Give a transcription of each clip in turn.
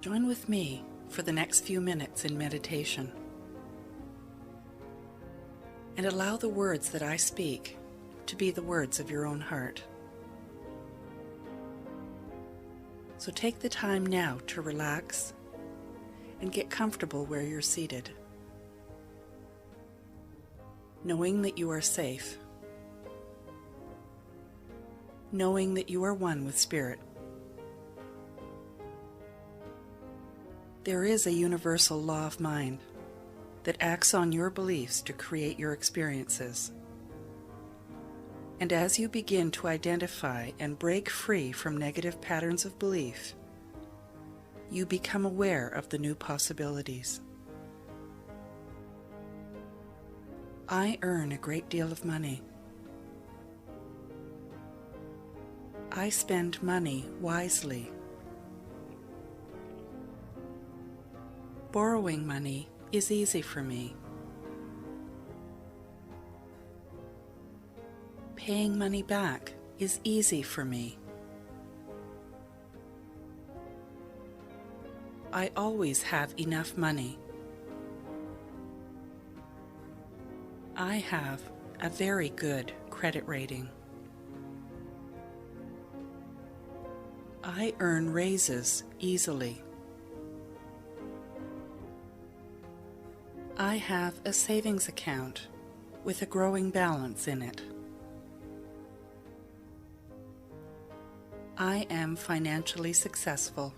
Join with me for the next few minutes in meditation, and allow the words that I speak to be the words of your own heart. So take the time now to relax and get comfortable where you're seated, knowing that you are safe, knowing that you are one with Spirit. There is a universal law of mind that acts on your beliefs to create your experiences. And as you begin to identify and break free from negative patterns of belief, you become aware of the new possibilities. I earn a great deal of money. I spend money wisely. Borrowing money is easy for me. Paying money back is easy for me. I always have enough money. I have a very good credit rating. I earn raises easily. I have a savings account with a growing balance in it. I am financially successful.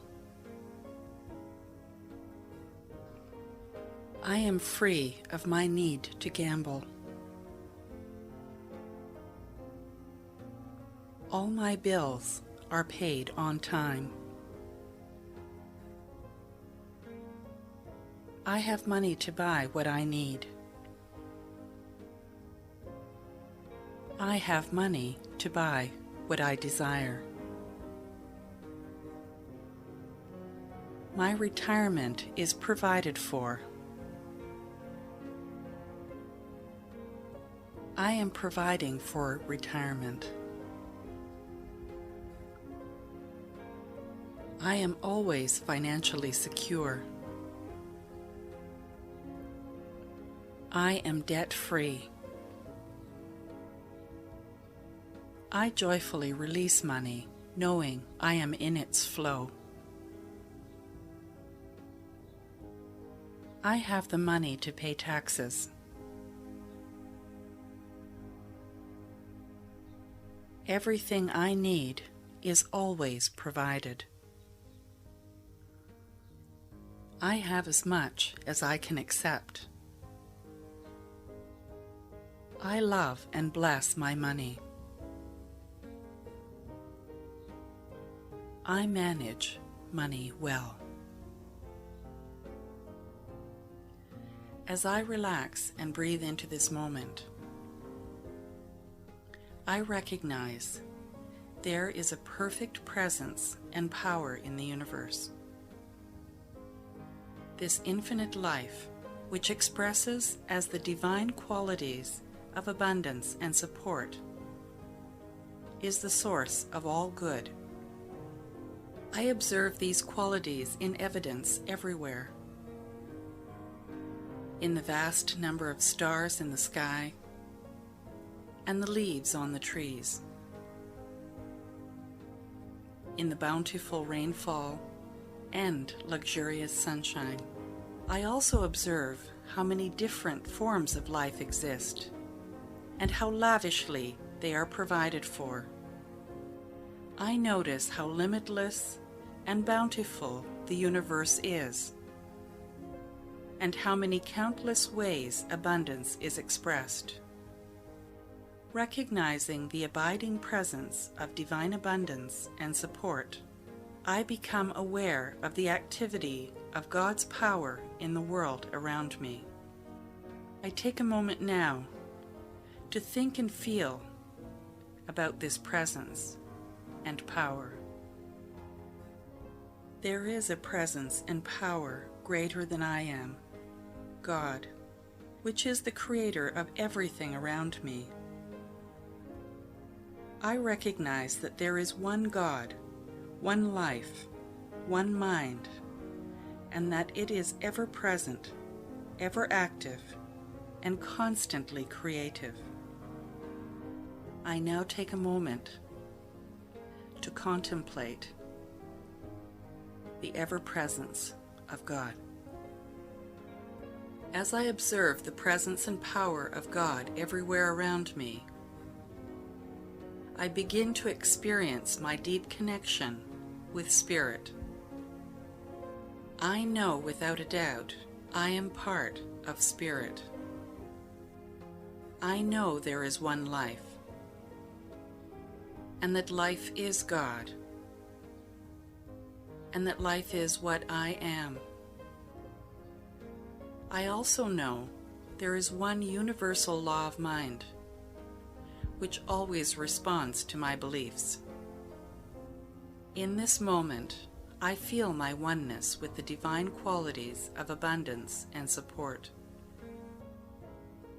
I am free of my need to gamble. All my bills are paid on time. I have money to buy what I need. I have money to buy what I desire. My retirement is provided for. I am providing for retirement. I am always financially secure. I am debt-free. I joyfully release money, knowing I am in its flow. I have the money to pay taxes. Everything I need is always provided. I have as much as I can accept. I love and bless my money. I manage money well. As I relax and breathe into this moment, I recognize there is a perfect presence and power in the universe. This infinite life, which expresses as the divine qualities of abundance and support, is the source of all good. I observe these qualities in evidence everywhere. In the vast number of stars in the sky and the leaves on the trees. In the bountiful rainfall and luxurious sunshine. I also observe how many different forms of life exist and how lavishly they are provided for. I notice how limitless and bountiful the universe is, and how many countless ways abundance is expressed. Recognizing the abiding presence of divine abundance and support, I become aware of the activity of God's power in the world around me. I take a moment now to think and feel about this presence and power. There is a presence and power greater than I am, God, which is the creator of everything around me. I recognize that there is one God, one life, one mind, and that it is ever present, ever active, and constantly creative. I now take a moment to contemplate the ever-presence of God. As I observe the presence and power of God everywhere around me, I begin to experience my deep connection with Spirit. I know without a doubt I am part of Spirit. I know there is one life, and that life is God, and that life is what I am. I also know there is one universal law of mind, which always responds to my beliefs. In this moment, I feel my oneness with the divine qualities of abundance and support.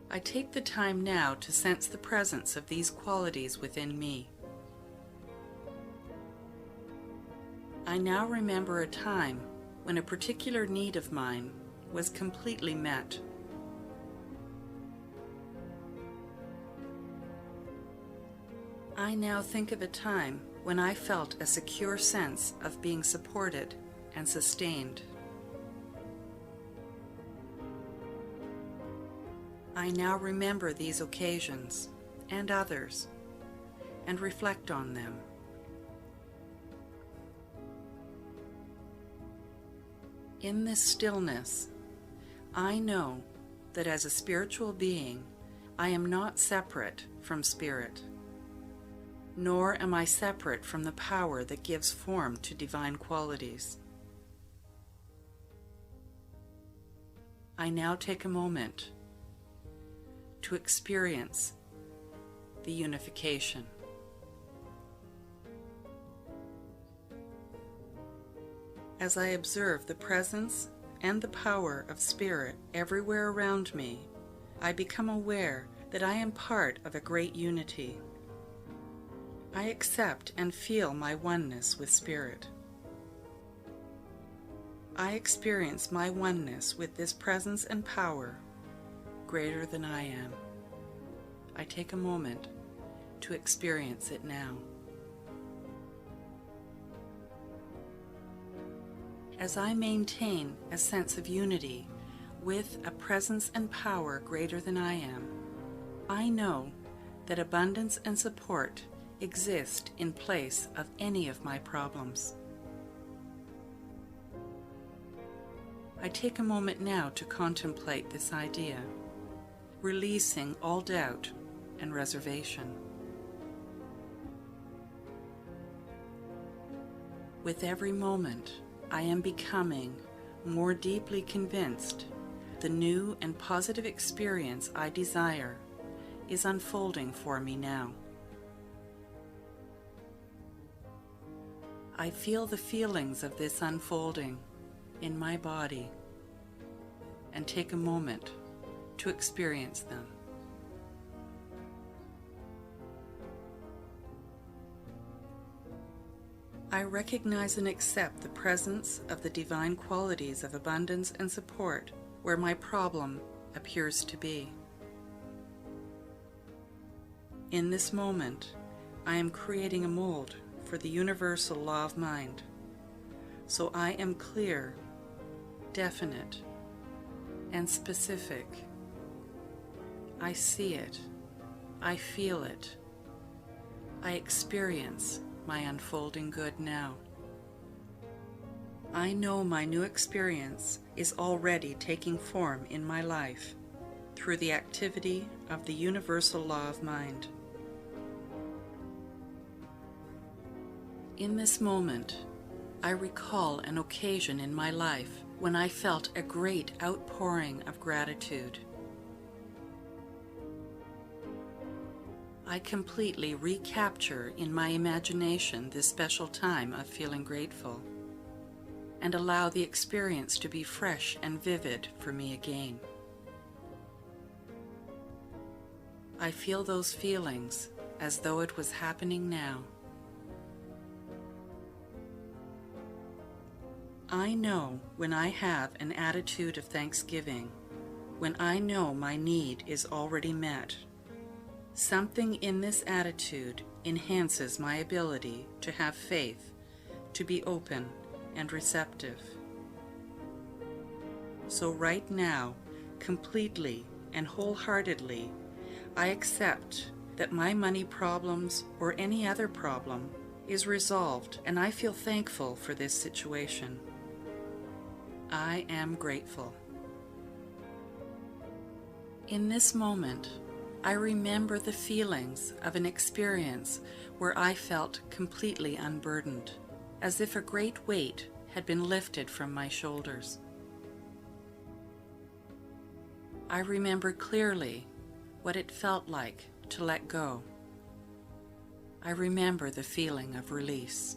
I take the time now to sense the presence of these qualities within me. I now remember a time when a particular need of mine was completely met. I now think of a time when I felt a secure sense of being supported and sustained. I now remember these occasions and others and reflect on them. In this stillness, I know that as a spiritual being, I am not separate from Spirit, nor am I separate from the power that gives form to divine qualities. I now take a moment to experience the unification. As I observe the presence and the power of Spirit everywhere around me, I become aware that I am part of a great unity. I accept and feel my oneness with Spirit. I experience my oneness with this presence and power greater than I am. I take a moment to experience it now. As I maintain a sense of unity with a presence and power greater than I am, I know that abundance and support exist in place of any of my problems. I take a moment now to contemplate this idea, releasing all doubt and reservation. With every moment, I am becoming more deeply convinced the new and positive experience I desire is unfolding for me now. I feel the feelings of this unfolding in my body and take a moment to experience them. I recognize and accept the presence of the divine qualities of abundance and support where my problem appears to be. In this moment, I am creating a mold for the universal law of mind, so I am clear, definite, and specific. I see it, I feel it, I experience my unfolding good now. I know my new experience is already taking form in my life through the activity of the universal law of mind. In this moment, I recall an occasion in my life when I felt a great outpouring of gratitude. I completely recapture in my imagination this special time of feeling grateful and allow the experience to be fresh and vivid for me again. I feel those feelings as though it was happening now. I know when I have an attitude of thanksgiving, when I know my need is already met. Something in this attitude enhances my ability to have faith, to be open and receptive. So right now, completely and wholeheartedly, I accept that my money problems or any other problem is resolved, and I feel thankful for this situation. I am grateful. In this moment, I remember the feelings of an experience where I felt completely unburdened, as if a great weight had been lifted from my shoulders. I remember clearly what it felt like to let go. I remember the feeling of release.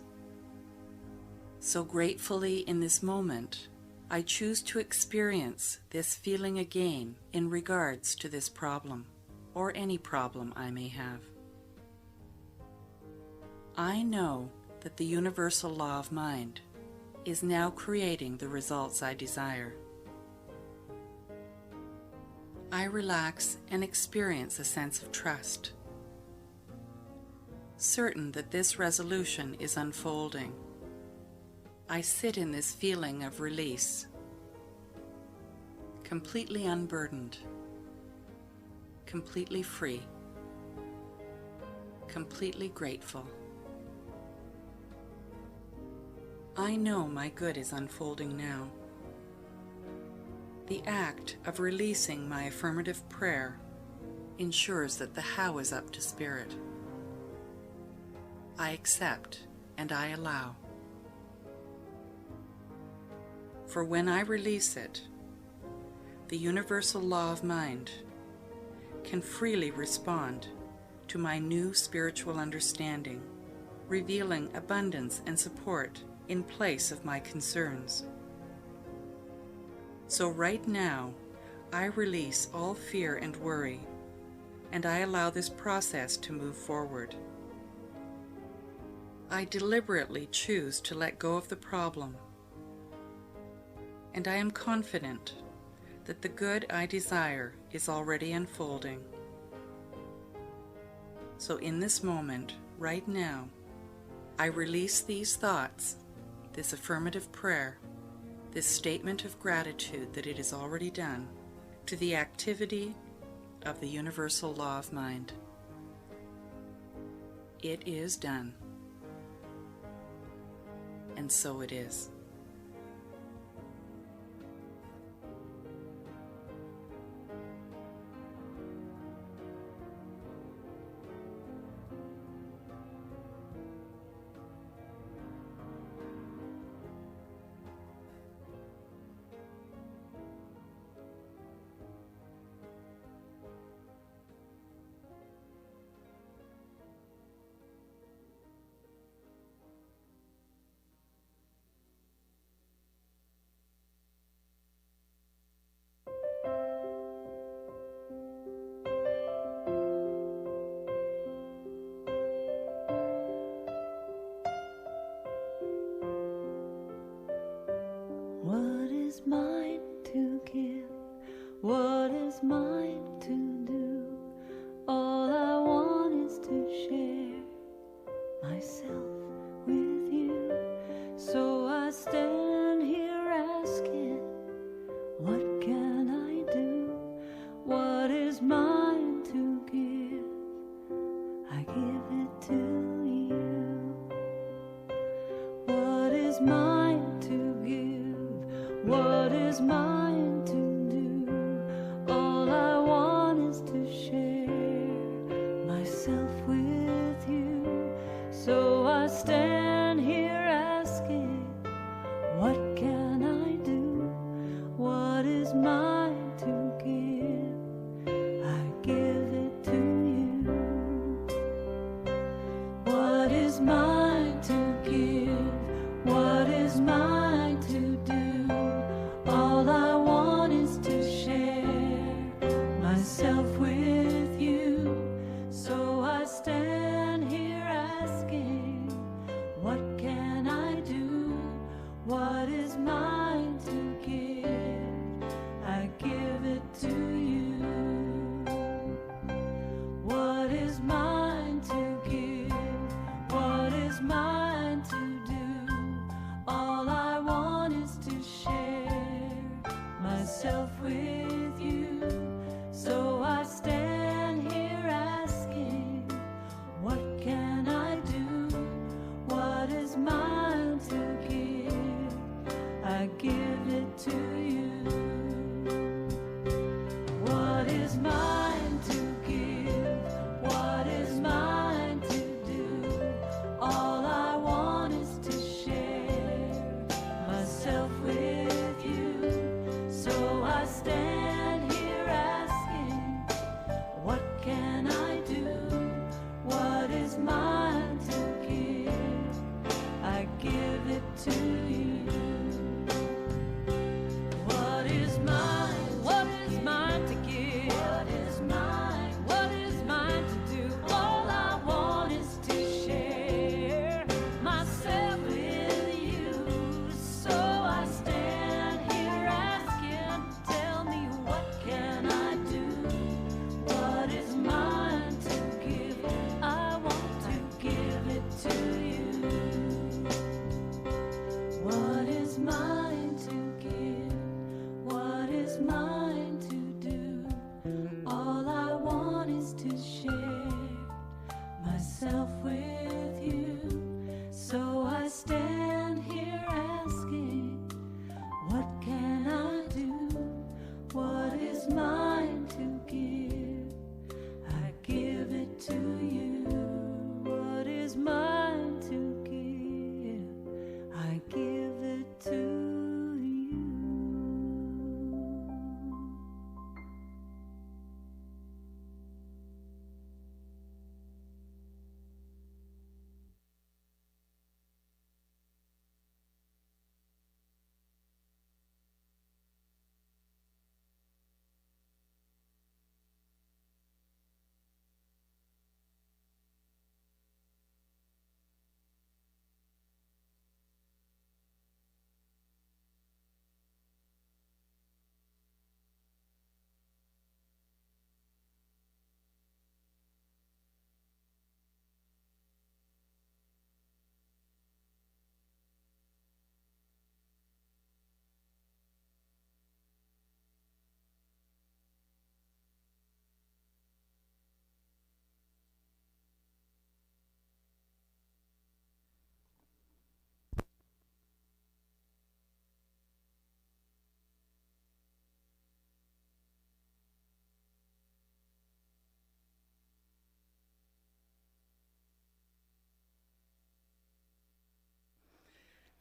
So gratefully in this moment, I choose to experience this feeling again in regards to this problem, or any problem I may have. I know that the universal law of mind is now creating the results I desire. I relax and experience a sense of trust, certain that this resolution is unfolding. I sit in this feeling of release, completely unburdened, completely free, completely grateful. I know my good is unfolding now. The act of releasing my affirmative prayer ensures that the how is up to spirit. I accept and I allow. For when I release it, the universal law of mind can freely respond to my new spiritual understanding, revealing abundance and support in place of my concerns. So right now, I release all fear and worry, and I allow this process to move forward. I deliberately choose to let go of the problem, and I am confident that the good I desire is already unfolding. So in this moment, right now, I release these thoughts, this affirmative prayer, this statement of gratitude that it is already done, to the activity of the universal law of mind. It is done. And so it is. What is mine to give? What is mine to do? All I want is to share myself with you. So I stand here asking, what can I do? What is mine to give? I give it to you. What is mine to give? What is mine to do? All I want is to share myself with you. So I stand here asking, what can I do? What is mine to give? I give it to you. What is mine to give? What is mine to do? All I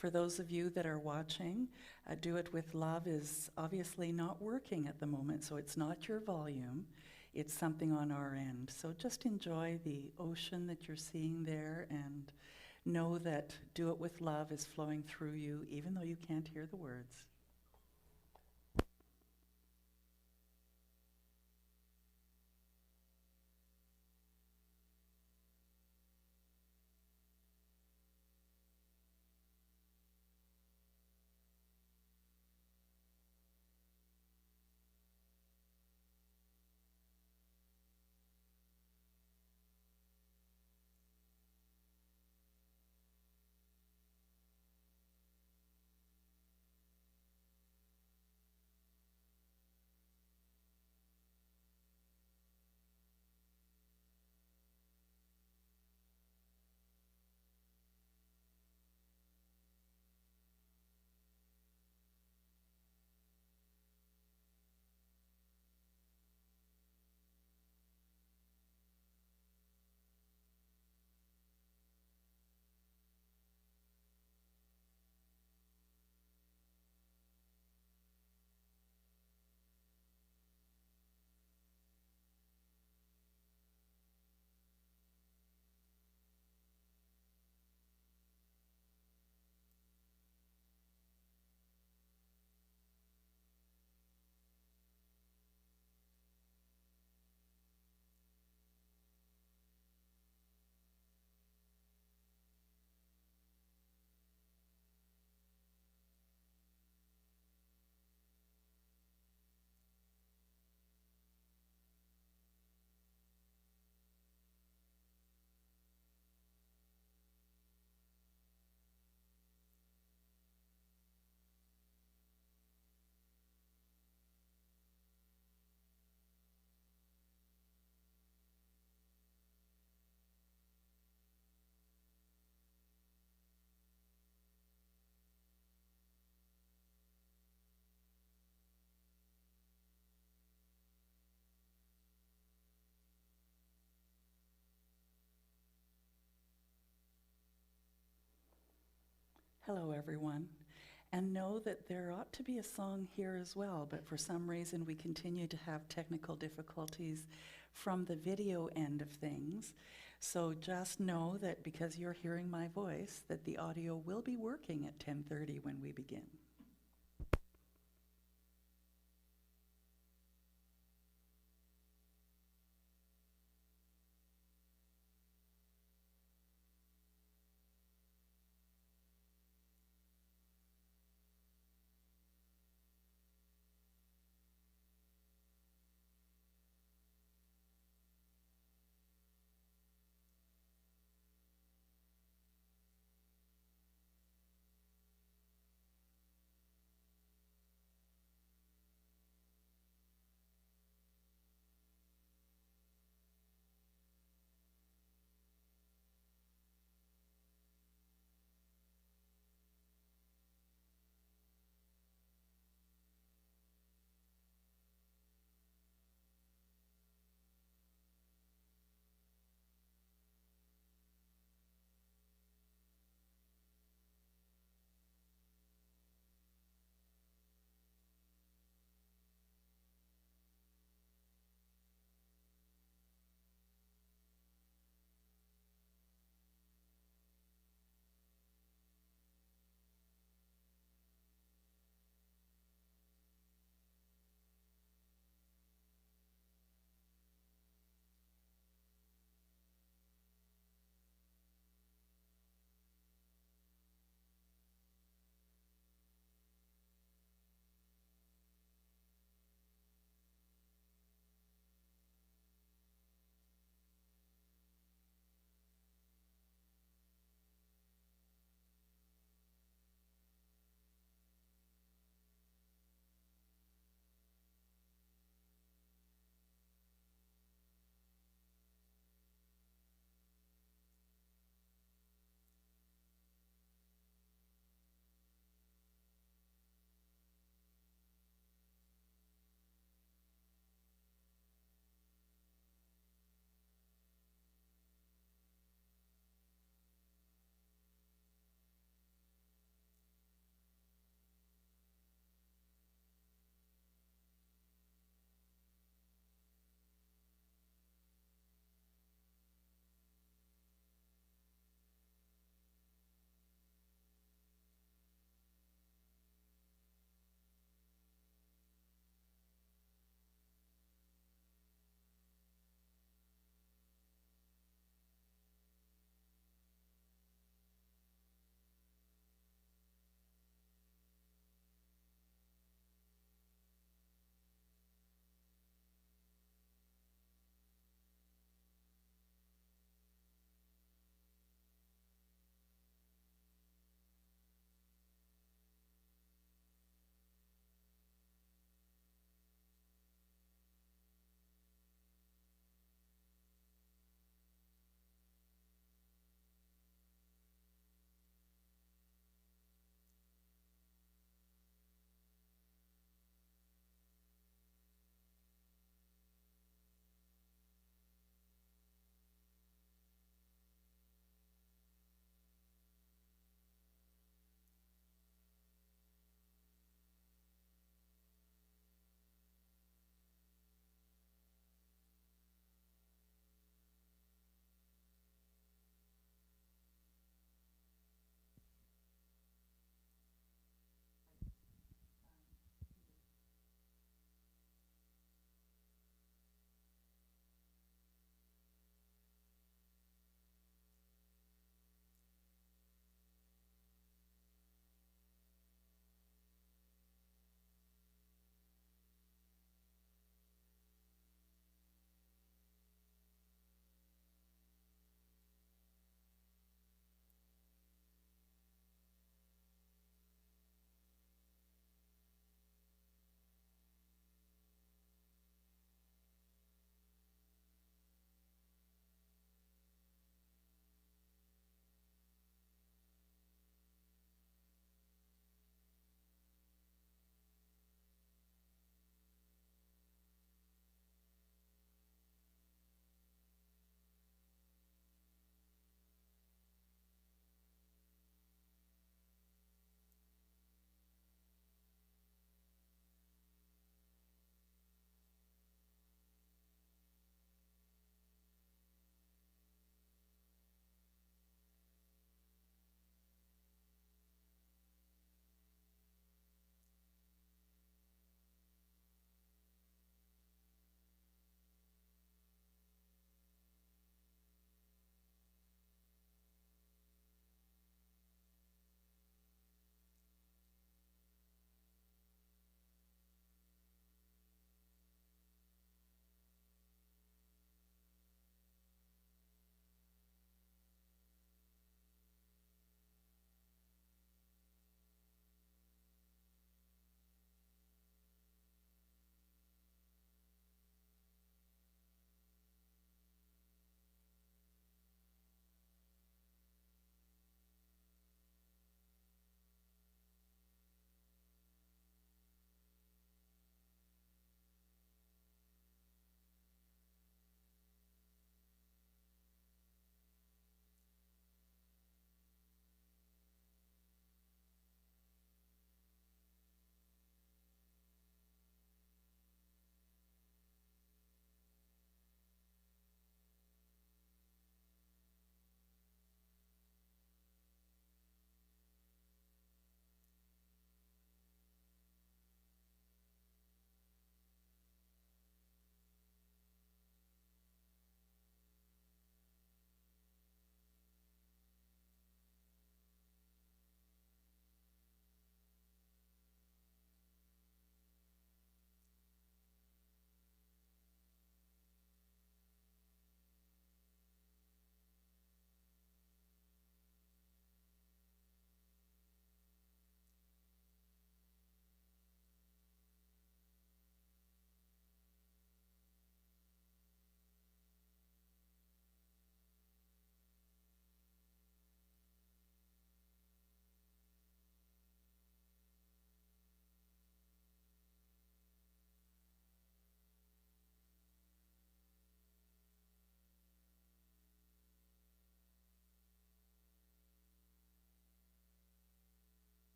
For those of you that are watching, Do It With Love is obviously not working at the moment, so it's not your volume, it's something on our end. So just enjoy the ocean that you're seeing there and know that Do It With Love is flowing through you, even though you can't hear the words. Hello, everyone. And know that there ought to be a song here as well, but for some reason we continue to have technical difficulties from the video end of things. So just know that because you're hearing my voice, that the audio will be working at 10:30 when we begin.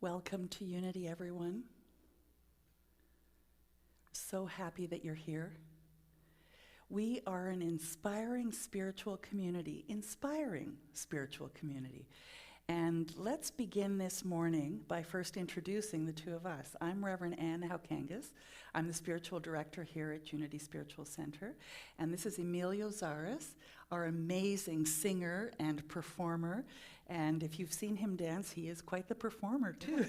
Welcome to Unity, everyone. So happy that you're here. We are an inspiring spiritual community. And let's begin this morning by first introducing the two of us. I'm Reverend Ann Haukangas. I'm the spiritual director here at Unity Spiritual Center. And this is Emilio Zaras, our amazing singer and performer. And if you've seen him dance, he is quite the performer, too.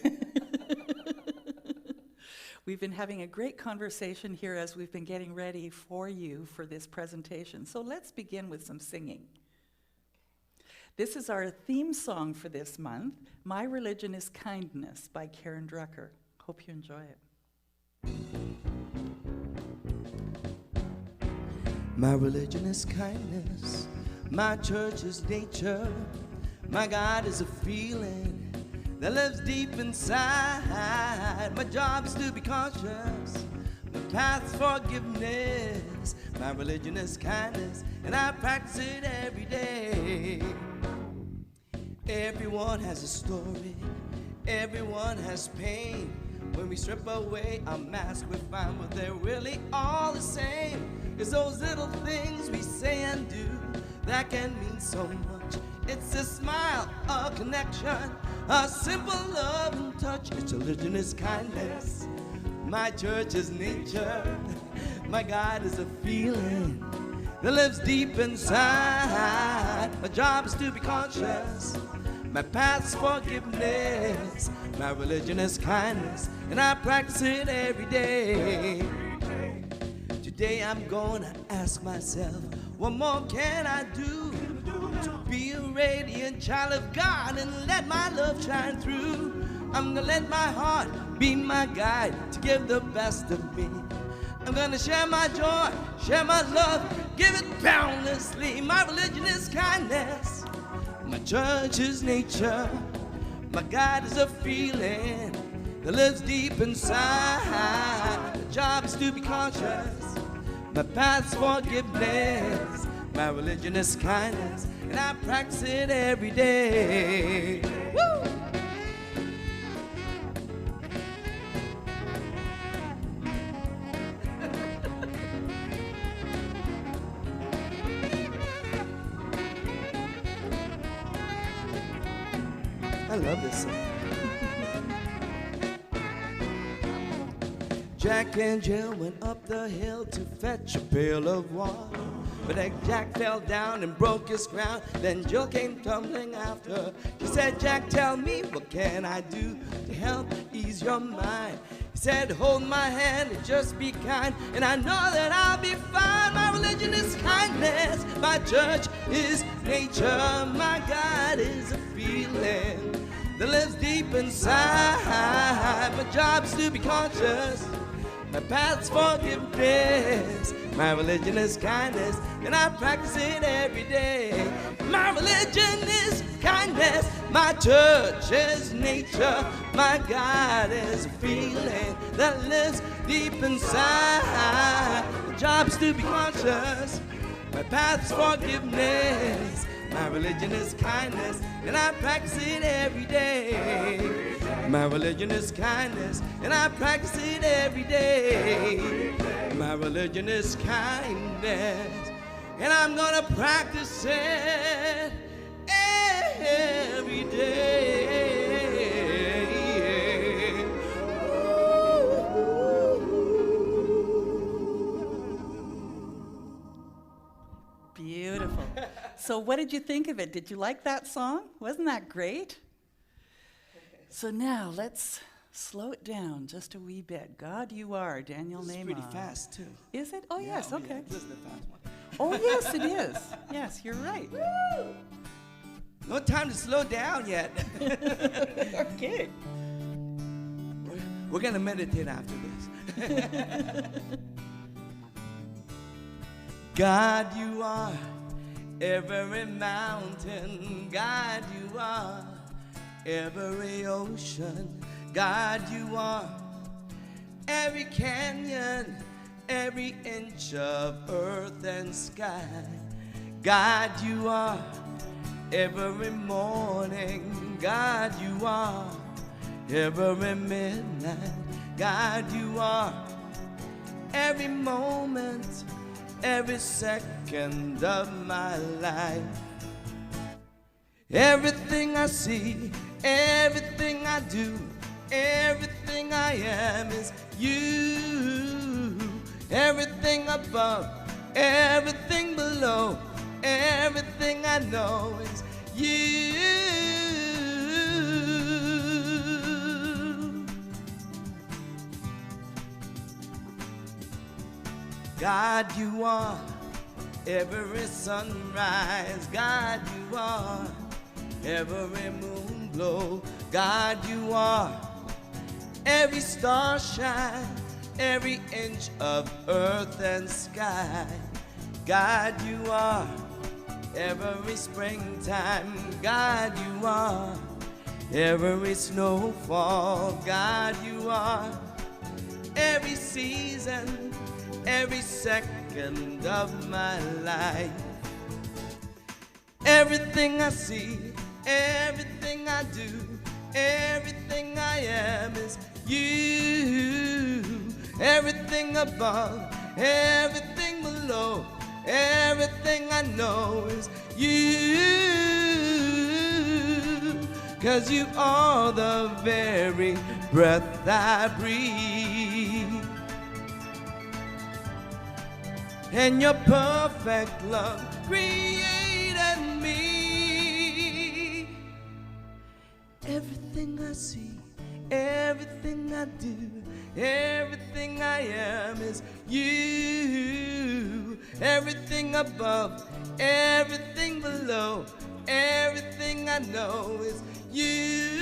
We've been having a great conversation here as we've been getting ready for you for this presentation. So let's begin with some singing. This is our theme song for this month, My Religion is Kindness by Karen Drucker. Hope you enjoy it. My religion is kindness, my church is nature, my God is a feeling that lives deep inside. My job is to be conscious, my path's forgiveness. My religion is kindness, and I practice it every day. Everyone has a story, everyone has pain. When we strip away our mask, we find what they're really all the same. It's those little things we say and do that can mean so much. It's a smile, a connection, a simple love and touch. Its religion is kindness, my church is nature, my God is a feeling that lives deep inside. My job is to be conscious, my path's forgiveness. My religion is kindness, and I practice it every day. Today I'm gonna ask myself, what more can I do to be a radiant child of God and let my love shine through? I'm gonna let my heart be my guide to give the best of me. I'm gonna share my joy, share my love, give it boundlessly. My religion is kindness, my church is nature, my God is a feeling that lives deep inside. My job is to be conscious, my path's forgiveness. My religion is kindness, and I practice it every day. Woo! I love this song. Jack and Jill went up the hill to fetch a pail of water. But Jack fell down and broke his crown. Then Jill came tumbling after. She said, Jack, tell me, what can I do to help ease your mind? He said, hold my hand and just be kind, and I know that I'll be fine. My religion is kindness, my church is nature, my God is a feeling that lives deep inside. My job's to be conscious, my path's forgiveness. My religion is kindness, and I practice it every day. My religion is kindness, my church is nature, my God is a feeling that lives deep inside. My job's to be conscious, my path's forgiveness. My religion is kindness, and I practice it every day. My religion is kindness, and I practice it every day. My religion is kindness, and I'm gonna practice it every day. Beautiful. So what did you think of it? Did you like that song? Wasn't that great? So now let's slow it down just a wee bit. God, you are, Daniel Naiman. It's pretty fast, too. Is it? Oh, Yeah, yes, okay. Yeah, this is the fast one. Oh, yes, it is. Yes, you're right. No time to slow down yet. Okay. We're going to meditate after this. God, you are every mountain. God, you are every ocean. God, you are every canyon, every inch of earth and sky. God, you are every morning. God, you are every midnight. God, you are every moment, every second of my life. Everything I see, everything I do, everything I am is you. Everything above, everything below, everything I know is you. God, you are every sunrise. God, you are every moon glow. God, you are every star shine, every inch of earth and sky. God, you are every springtime. God, you are every snowfall. God, you are every season, every second of my life. Everything I see, everything I do, everything I am is you. Everything above, everything below, everything I know is you. 'Cause you are the very breath I breathe, and your perfect love created me. Everything I see, everything I do, everything I am is you. Everything above, everything below, everything I know is you.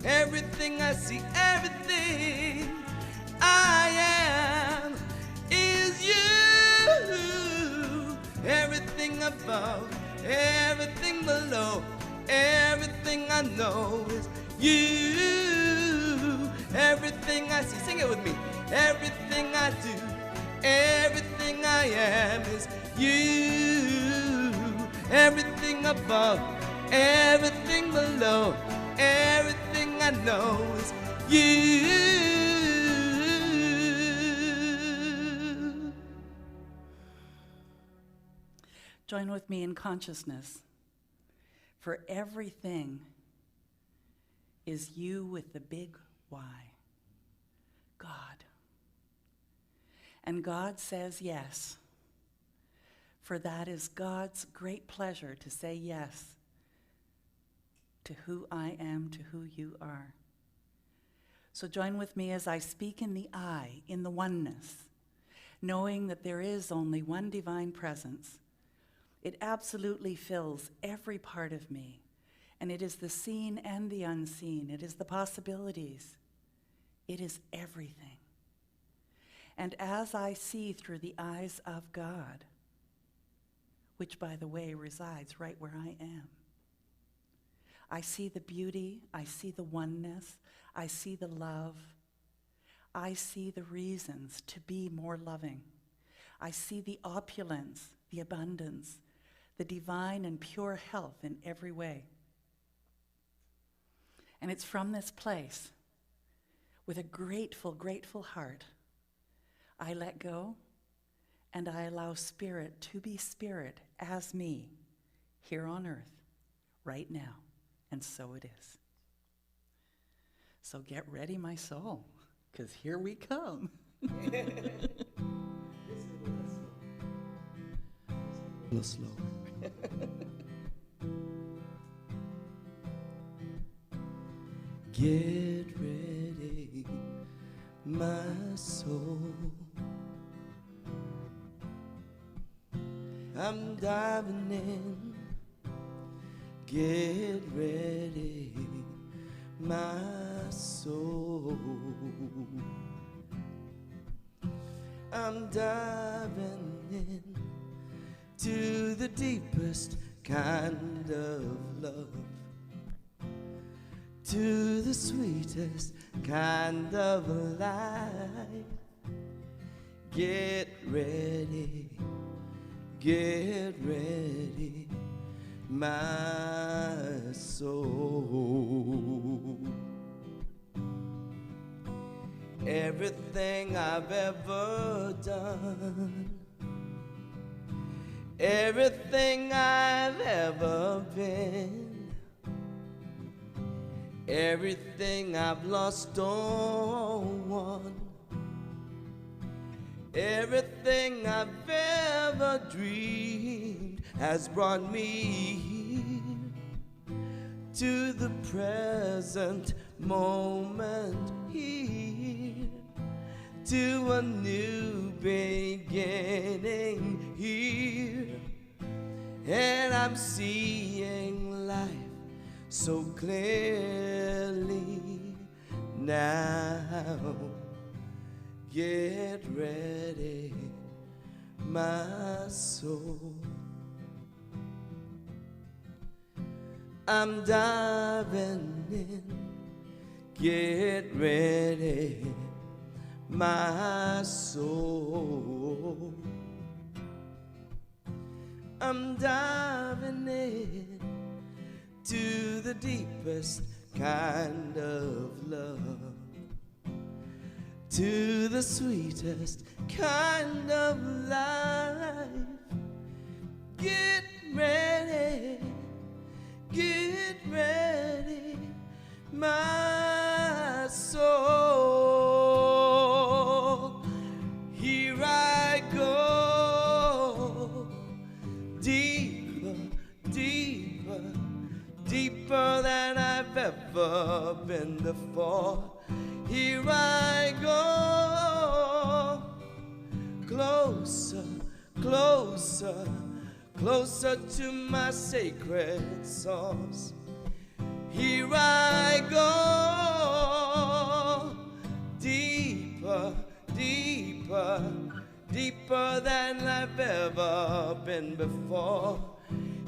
Everything I see, everything I am is you. Everything above, everything below, everything I know is you. Everything I see, sing it with me. Everything I do, everything I am is you. Everything above, everything below, everything I know is you. Join with me in consciousness. For everything is you with the big Y. God. And God says yes. For that is God's great pleasure to say yes to who I am, to who you are. So join with me as I speak in the I, in the oneness, knowing that there is only one divine presence. It absolutely fills every part of me, and it is the seen and the unseen. It is the possibilities. It is everything. And as I see through the eyes of God, which, by the way, resides right where I am, I see the beauty, I see the oneness, I see the love, I see the reasons to be more loving. I see the opulence, the abundance, the divine and pure health in every way. And it's from this place, with a grateful, grateful heart, I let go and I allow spirit to be spirit as me here on earth right now. And so it is. So get ready, my soul, because here we come. A little slow. Get ready, my soul. I'm diving in. Get ready, my soul. I'm diving in to the deepest kind of love, to the sweetest kind of life. Get ready, my soul. everything I've ever done, everything I've ever been, everything I've lost or won, everything I've ever dreamed has brought me here to the present moment, here to a new beginning here. And I'm seeing life so clearly now. Get ready, my soul. I'm diving in. Get ready, my soul. I'm diving in to the deepest kind of love, to the sweetest kind of life. Get ready, my soul. Here I go, deeper, deeper, deeper than I've ever been before. Here I go, closer, closer, closer to my sacred source. Here I go, deeper, deeper, deeper than I've ever been before.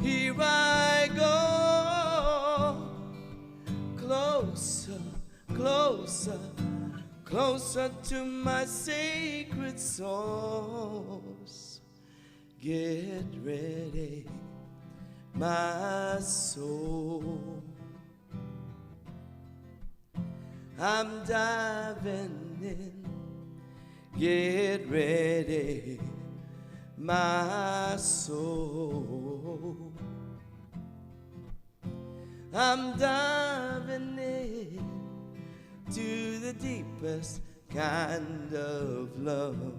Here I go, closer, closer, closer to my sacred source. Get ready, my soul. I'm diving in. Get ready, my soul. I'm diving in to the deepest kind of love,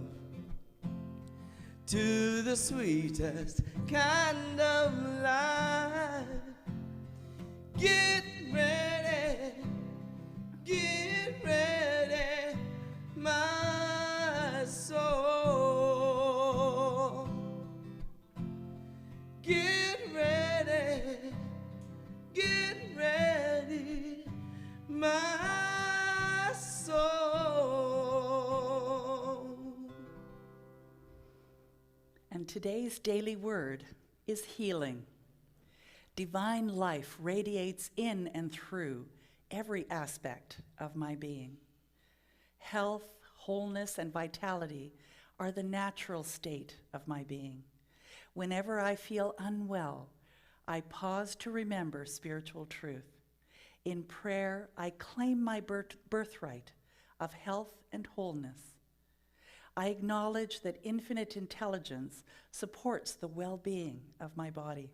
to the sweetest kind of life. Get ready, my soul. Get ready, my soul. And today's daily word is healing. Divine life radiates in and through every aspect of my being. Health, wholeness, and vitality are the natural state of my being. Whenever I feel unwell, I pause to remember spiritual truth. In prayer, I claim my birthright of health and wholeness. I acknowledge that infinite intelligence supports the well-being of my body.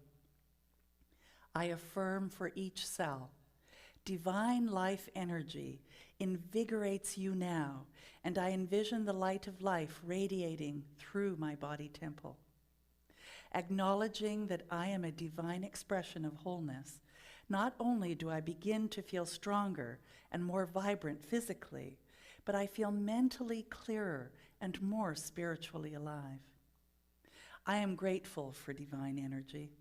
I affirm for each cell, divine life energy invigorates you now, and I envision the light of life radiating through my body temple. Acknowledging that I am a divine expression of wholeness, not only do I begin to feel stronger and more vibrant physically, but I feel mentally clearer and more spiritually alive. I am grateful for divine energy.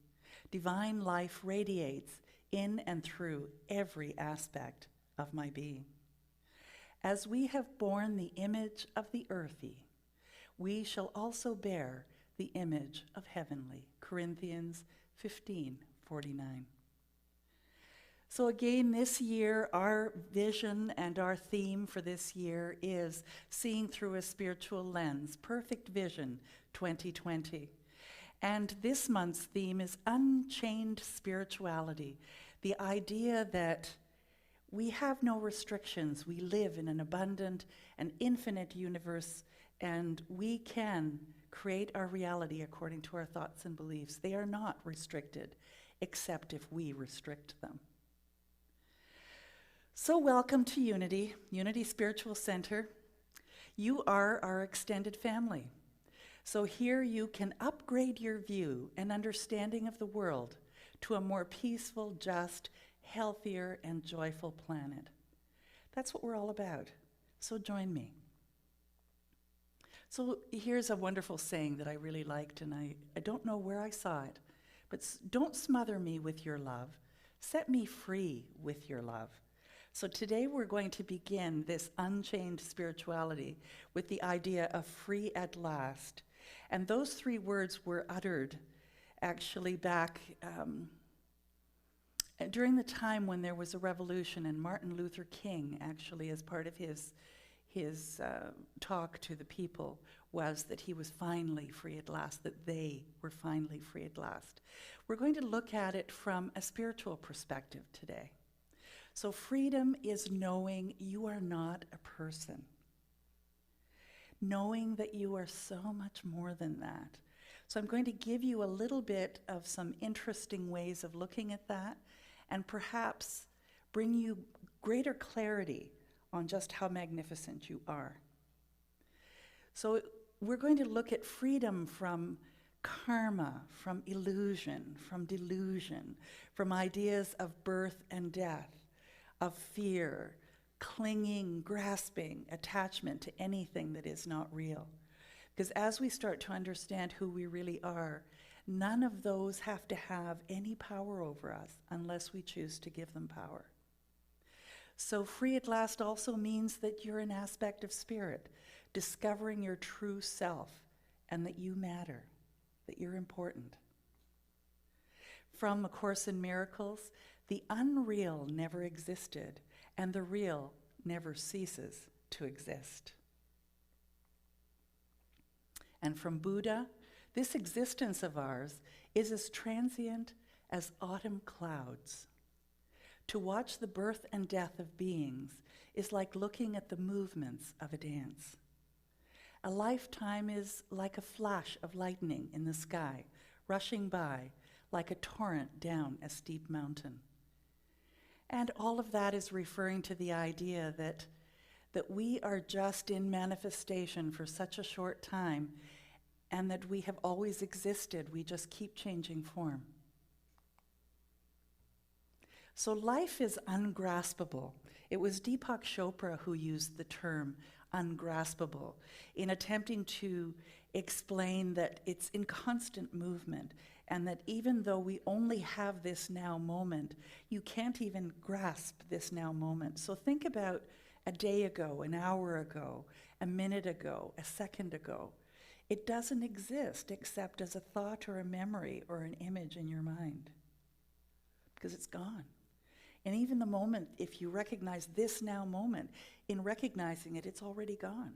Divine life radiates in and through every aspect of my being. As we have borne the image of the earthy, we shall also bear the image of heavenly. Corinthians 15:49. So again, this year, our vision and our theme for this year is Seeing Through a Spiritual Lens, Perfect Vision 2020. And this month's theme is Unchained Spirituality, the idea that We have no restrictions. We live in an abundant and infinite universe, and we can create our reality according to our thoughts and beliefs. They are not restricted, except if we restrict them. So welcome to Unity, Unity Spiritual Center. You are our extended family. So here you can upgrade your view and understanding of the world to a more peaceful, just, healthier, and joyful planet. That's what we're all about. So join me. So here's a wonderful saying that I really liked, and I don't know where I saw it, but don't smother me with your love. Set me free with your love. So today we're going to begin this unchained spirituality with the idea of free at last. And those three words were uttered actually back during the time when there was a revolution, and Martin Luther King, actually, as part of his talk to the people, was that he was finally free at last, that they were finally free at last. We're going to look at it from a spiritual perspective today. So freedom is knowing you are not a person. Knowing that you are so much more than that. So I'm going to give you a little bit of some interesting ways of looking at that, and perhaps bring you greater clarity on just how magnificent you are. So we're going to look at freedom from karma, from illusion, from delusion, from ideas of birth and death, of fear, clinging, grasping, attachment to anything that is not real. Because as we start to understand who we really are, none of those have to have any power over us unless we choose to give them power. So free at last also means that you're an aspect of spirit, discovering your true self, and that you matter, that you're important. From A Course in Miracles, the unreal never existed, and the real never ceases to exist. And from Buddha, this existence of ours is as transient as autumn clouds. To watch the birth and death of beings is like looking at the movements of a dance. A lifetime is like a flash of lightning in the sky, rushing by like a torrent down a steep mountain. And all of that is referring to the idea that we are just in manifestation for such a short time, and that we have always existed. We just keep changing form. So life is ungraspable. It was Deepak Chopra who used the term ungraspable in attempting to explain that it's in constant movement, and that even though we only have this now moment, you can't even grasp this now moment. So think about a day ago, an hour ago, a minute ago, a second ago. It doesn't exist except as a thought or a memory or an image in your mind, because it's gone. And even the moment, if you recognize this now moment, in recognizing it, it's already gone,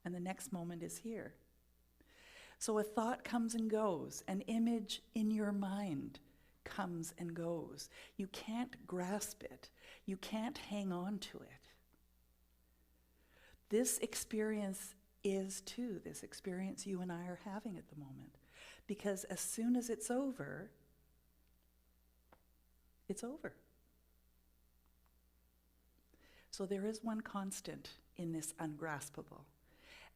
and the next moment is here. So a thought comes and goes, an image in your mind comes and goes. You can't grasp it. You can't hang on to it. This experience is too this experience you and I are having at the moment. Because as soon as it's over, it's over. So there is one constant in this ungraspable.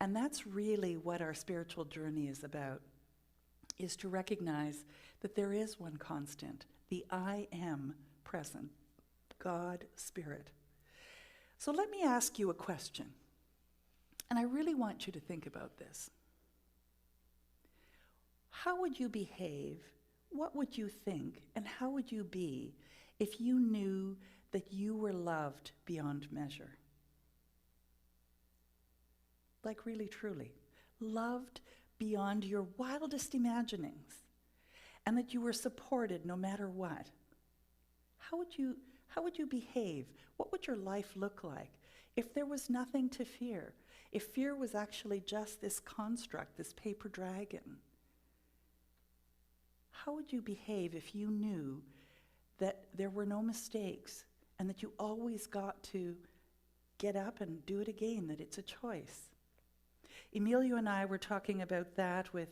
And that's really what our spiritual journey is about, is to recognize that there is one constant, the I am present, God, Spirit. So let me ask you a question. And I really want you to think about this. How would you behave, what would you think, and how would you be if you knew that you were loved beyond measure? Like really, truly. Loved beyond your wildest imaginings. And that you were supported no matter what. How would you behave? What would your life look like if there was nothing to fear? If fear was actually just this construct, this paper dragon? How would you behave if you knew that there were no mistakes and that you always got to get up and do it again, that it's a choice. Emilio and I were talking about that with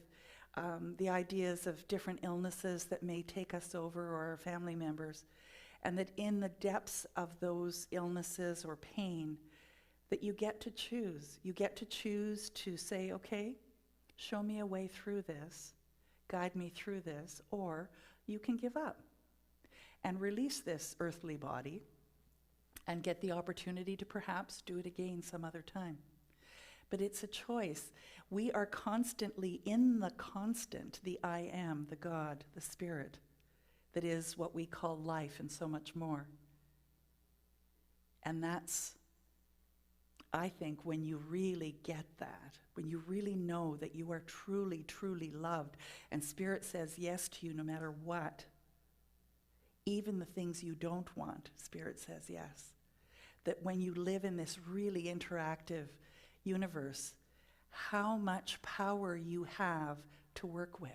the ideas of different illnesses that may take us over or our family members, and that in the depths of those illnesses or pain, that you get to choose. You get to choose to say, okay, show me a way through this, guide me through this, or you can give up and release this earthly body and get the opportunity to perhaps do it again some other time. But it's a choice. We are constantly in the constant, the I am, the God, the Spirit, that is what we call life and so much more. And that's, I think, when you really get that, when you really know that you are truly, truly loved, and Spirit says yes to you no matter what, even the things you don't want, Spirit says yes. That when you live in this really interactive universe, how much power you have to work with.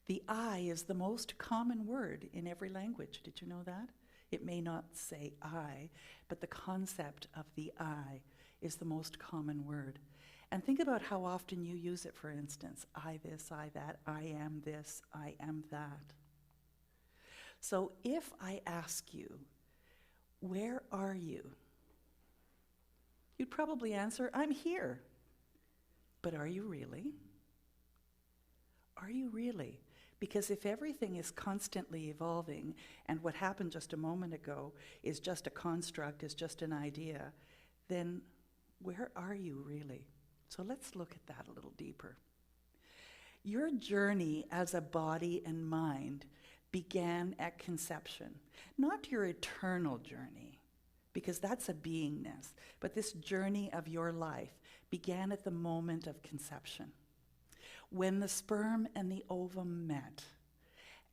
The I is the most common word in every language. Did you know that? It may not say I, but the concept of the I is the most common word. And think about how often you use it, for instance. I this, I that, I am this, I am that. So if I ask you, where are you? You'd probably answer, I'm here. But are you really? Are you really? Because if everything is constantly evolving, and what happened just a moment ago is just a construct, is just an idea, then where are you really? So let's look at that a little deeper. Your journey as a body and mind began at conception, not your eternal journey, because that's a beingness, but this journey of your life began at the moment of conception, when the sperm and the ovum met,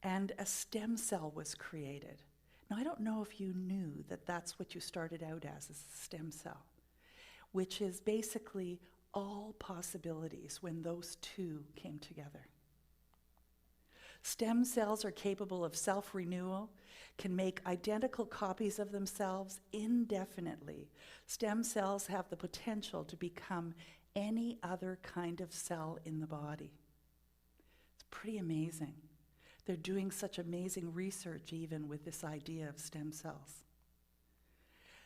and a stem cell was created. Now, I don't know if you knew that that's what you started out as a stem cell, which is basically all possibilities when those two came together. Stem cells are capable of self-renewal, can make identical copies of themselves indefinitely. Stem cells have the potential to become any other kind of cell in the body. It's pretty amazing. They're doing such amazing research even with this idea of stem cells.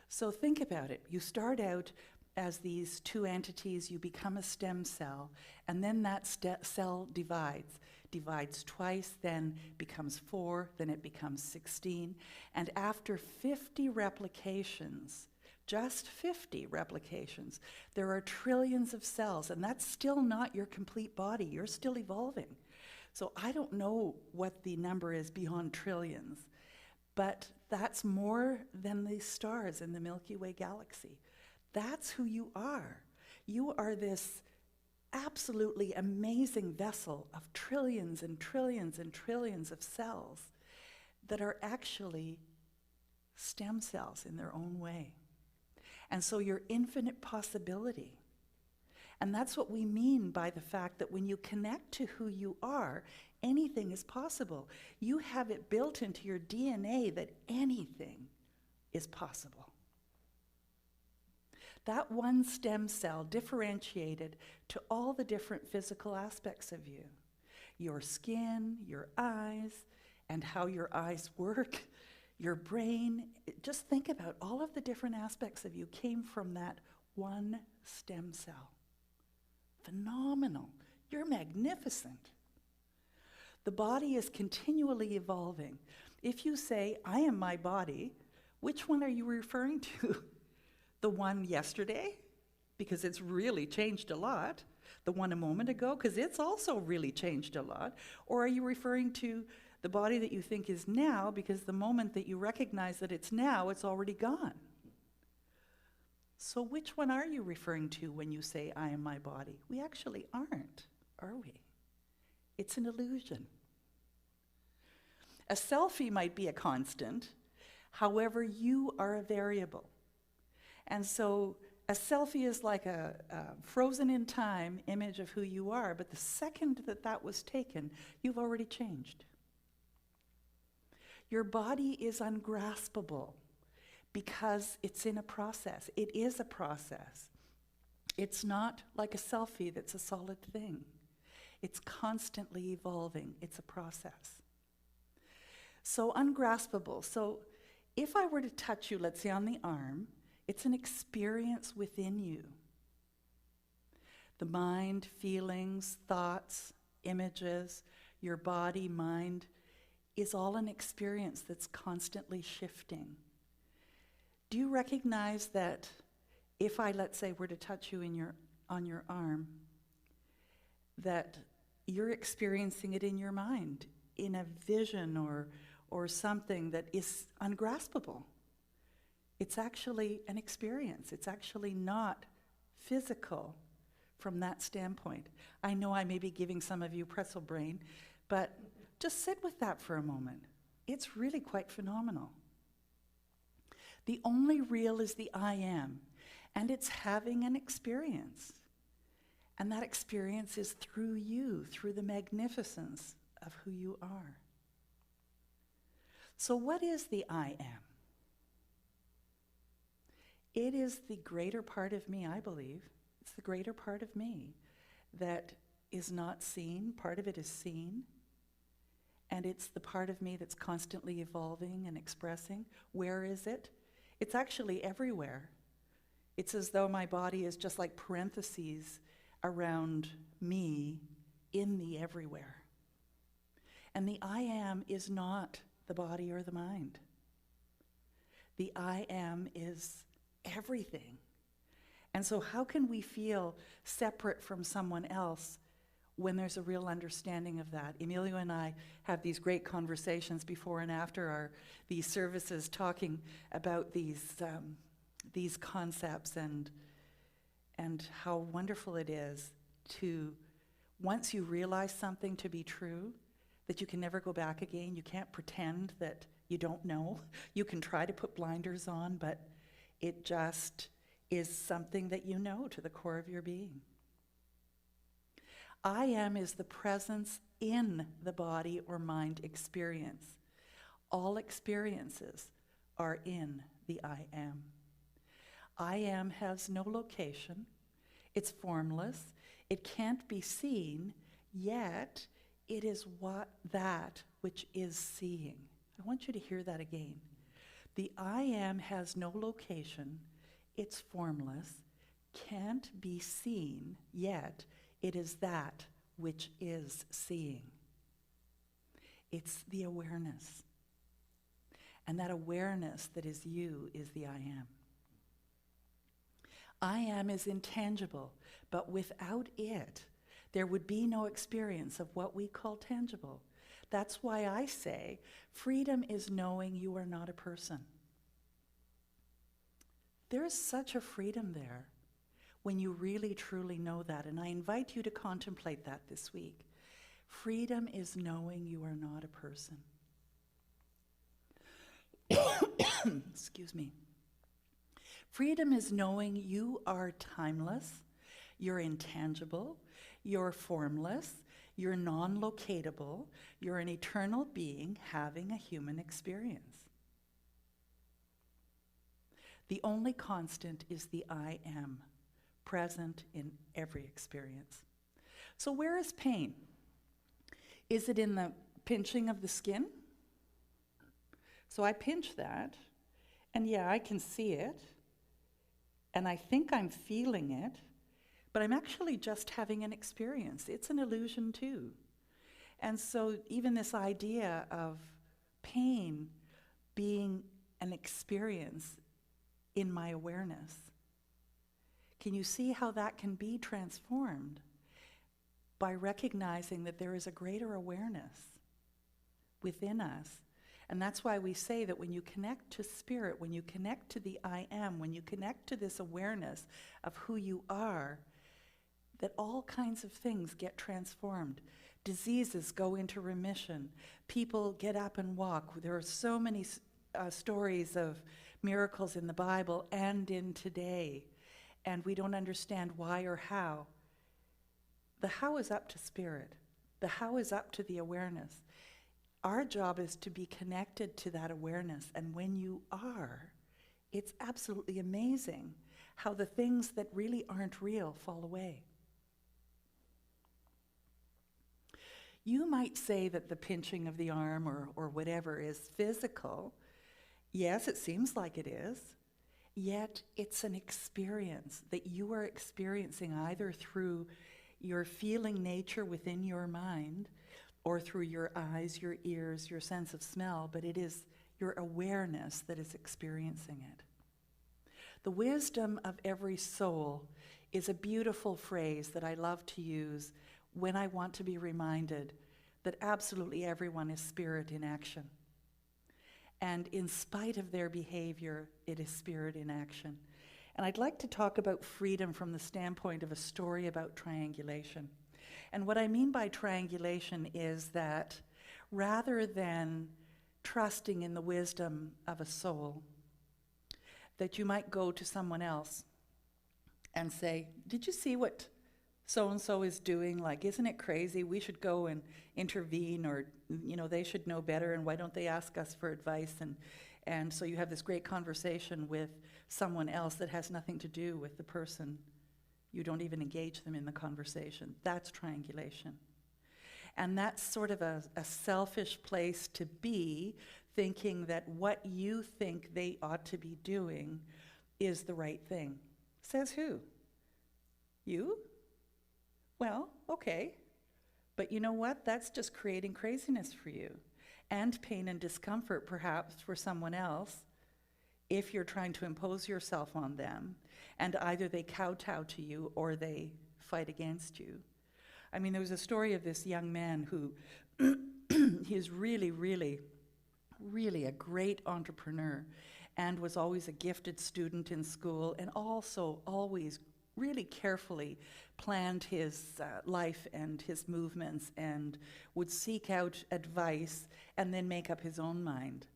So think about it. You start out as these two entities, you become a stem cell, and then that cell divides twice, then becomes 4, then it becomes 16, and after 50 replications, just 50 replications, there are trillions of cells, and that's still not your complete body. You're still evolving. So I don't know what the number is beyond trillions, but that's more than the stars in the Milky Way galaxy. That's who you are. You are this absolutely amazing vessel of trillions and trillions and trillions of cells that are actually stem cells in their own way. And so you're infinite possibility. And that's what we mean by the fact that when you connect to who you are, anything is possible. You have it built into your DNA that anything is possible. That one stem cell differentiated to all the different physical aspects of you. Your skin, your eyes, and how your eyes work, your brain. Just think about all of the different aspects of you came from that one stem cell. Phenomenal. You're magnificent. The body is continually evolving. If you say, I am my body, which one are you referring to? The one yesterday, because it's really changed a lot. The one a moment ago, because it's also really changed a lot. Or are you referring to the body that you think is now, because the moment that you recognize that it's now, it's already gone? So which one are you referring to when you say, I am my body? We actually aren't, are we? It's an illusion. A selfie might be a constant, however, you are a variable. And so a selfie is like a frozen in time image of who you are, but the second that that was taken, you've already changed. Your body is ungraspable because it's in a process. It is a process. It's not like a selfie that's a solid thing. It's constantly evolving. It's a process. So ungraspable. So if I were to touch you, let's say on the arm, it's an experience within you. The mind, feelings, thoughts, images, your body, mind, is all an experience that's constantly shifting. Do you recognize that if I, let's say, were to touch you on your arm, that you're experiencing it in your mind, in a vision or something that is ungraspable? It's actually an experience. It's actually not physical from that standpoint. I know I may be giving some of you pretzel brain, but just sit with that for a moment. It's really quite phenomenal. The only real is the I am, and it's having an experience. And that experience is through you, through the magnificence of who you are. So what is the I am? It is the greater part of me, I believe. It's the greater part of me that is not seen. Part of it is seen. And it's the part of me that's constantly evolving and expressing. Where is it? It's actually everywhere. It's as though my body is just like parentheses around me in the everywhere. And the I am is not the body or the mind. The I am is everything. And so how can we feel separate from someone else when there's a real understanding of that? Emilio and I have these great conversations before and after these services, talking about these concepts and how wonderful it is to, once you realize something to be true, that you can never go back again. You can't pretend that you don't know. You can try to put blinders on, but it just is something that you know to the core of your being. I am is the presence in the body or mind experience. All experiences are in the I am. I am has no location. It's formless. It can't be seen, yet it is that which is seeing. I want you to hear that again. The I am has no location. It's formless, can't be seen, yet it is that which is seeing. It's the awareness. And that awareness that is you is the I am. I am is intangible, but without it, there would be no experience of what we call tangible. That's why I say freedom is knowing you are not a person. There is such a freedom there when you really truly know that, and I invite you to contemplate that this week. Freedom is knowing you are not a person. Excuse me. Freedom is knowing you are timeless, you're intangible, you're formless, you're non-locatable, you're an eternal being having a human experience. The only constant is the I am, present in every experience. So where is pain? Is it in the pinching of the skin? So I pinch that, and yeah, I can see it, and I think I'm feeling it, but I'm actually just having an experience. It's an illusion too. And so even this idea of pain being an experience in my awareness, can you see how that can be transformed by recognizing that there is a greater awareness within us? And that's why we say that when you connect to spirit, when you connect to the I am, when you connect to this awareness of who you are, that all kinds of things get transformed. Diseases go into remission. People get up and walk. There are so many stories of miracles in the Bible and in today, and we don't understand why or how. The how is up to spirit. The how is up to the awareness. Our job is to be connected to that awareness, and when you are, it's absolutely amazing how the things that really aren't real fall away. You might say that the pinching of the arm or whatever is physical. Yes, it seems like it is. Yet it's an experience that you are experiencing either through your feeling nature within your mind or through your eyes, your ears, your sense of smell, but it is your awareness that is experiencing it. The wisdom of every soul is a beautiful phrase that I love to use when I want to be reminded that absolutely everyone is spirit in action. And in spite of their behavior, it is spirit in action. And I'd like to talk about freedom from the standpoint of a story about triangulation. And what I mean by triangulation is that rather than trusting in the wisdom of a soul, that you might go to someone else and say, did you see what so-and-so is doing? Like, isn't it crazy? We should go and intervene, or, they should know better, and why don't they ask us for advice? And so you have this great conversation with someone else that has nothing to do with the person. You don't even engage them in the conversation. That's triangulation. And that's sort of a selfish place to be, thinking that what you think they ought to be doing is the right thing. Says who? You? Well, okay. But you know what? That's just creating craziness for you, and pain and discomfort perhaps for someone else if you're trying to impose yourself on them, and either they kowtow to you or they fight against you. I mean, there was a story of this young man who he's really, really, really a great entrepreneur, and was always a gifted student in school, and also always really carefully planned his life and his movements, and would seek out advice and then make up his own mind.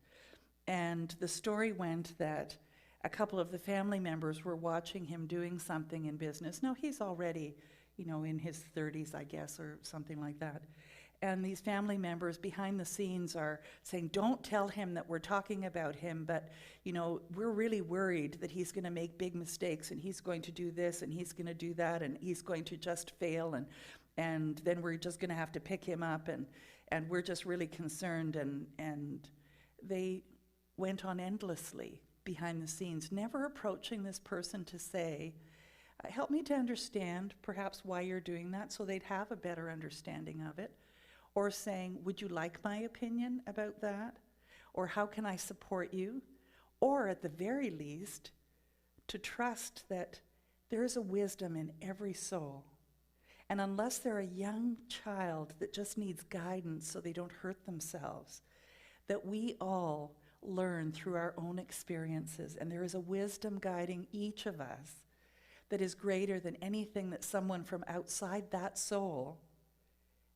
And the story went that a couple of the family members were watching him doing something in business. Now, he's already, in his 30s, I guess, or something like that. And these family members behind the scenes are saying, don't tell him that we're talking about him, but, we're really worried that he's going to make big mistakes, and he's going to do this, and he's going to do that, and he's going to just fail, and then we're just going to have to pick him up, and we're just really concerned. And they went on endlessly behind the scenes, never approaching this person to say, help me to understand perhaps why you're doing that, so they'd have a better understanding of it. Or saying, would you like my opinion about that? Or how can I support you? Or at the very least, to trust that there is a wisdom in every soul. And unless they're a young child that just needs guidance so they don't hurt themselves, that we all learn through our own experiences. And there is a wisdom guiding each of us that is greater than anything that someone from outside that soul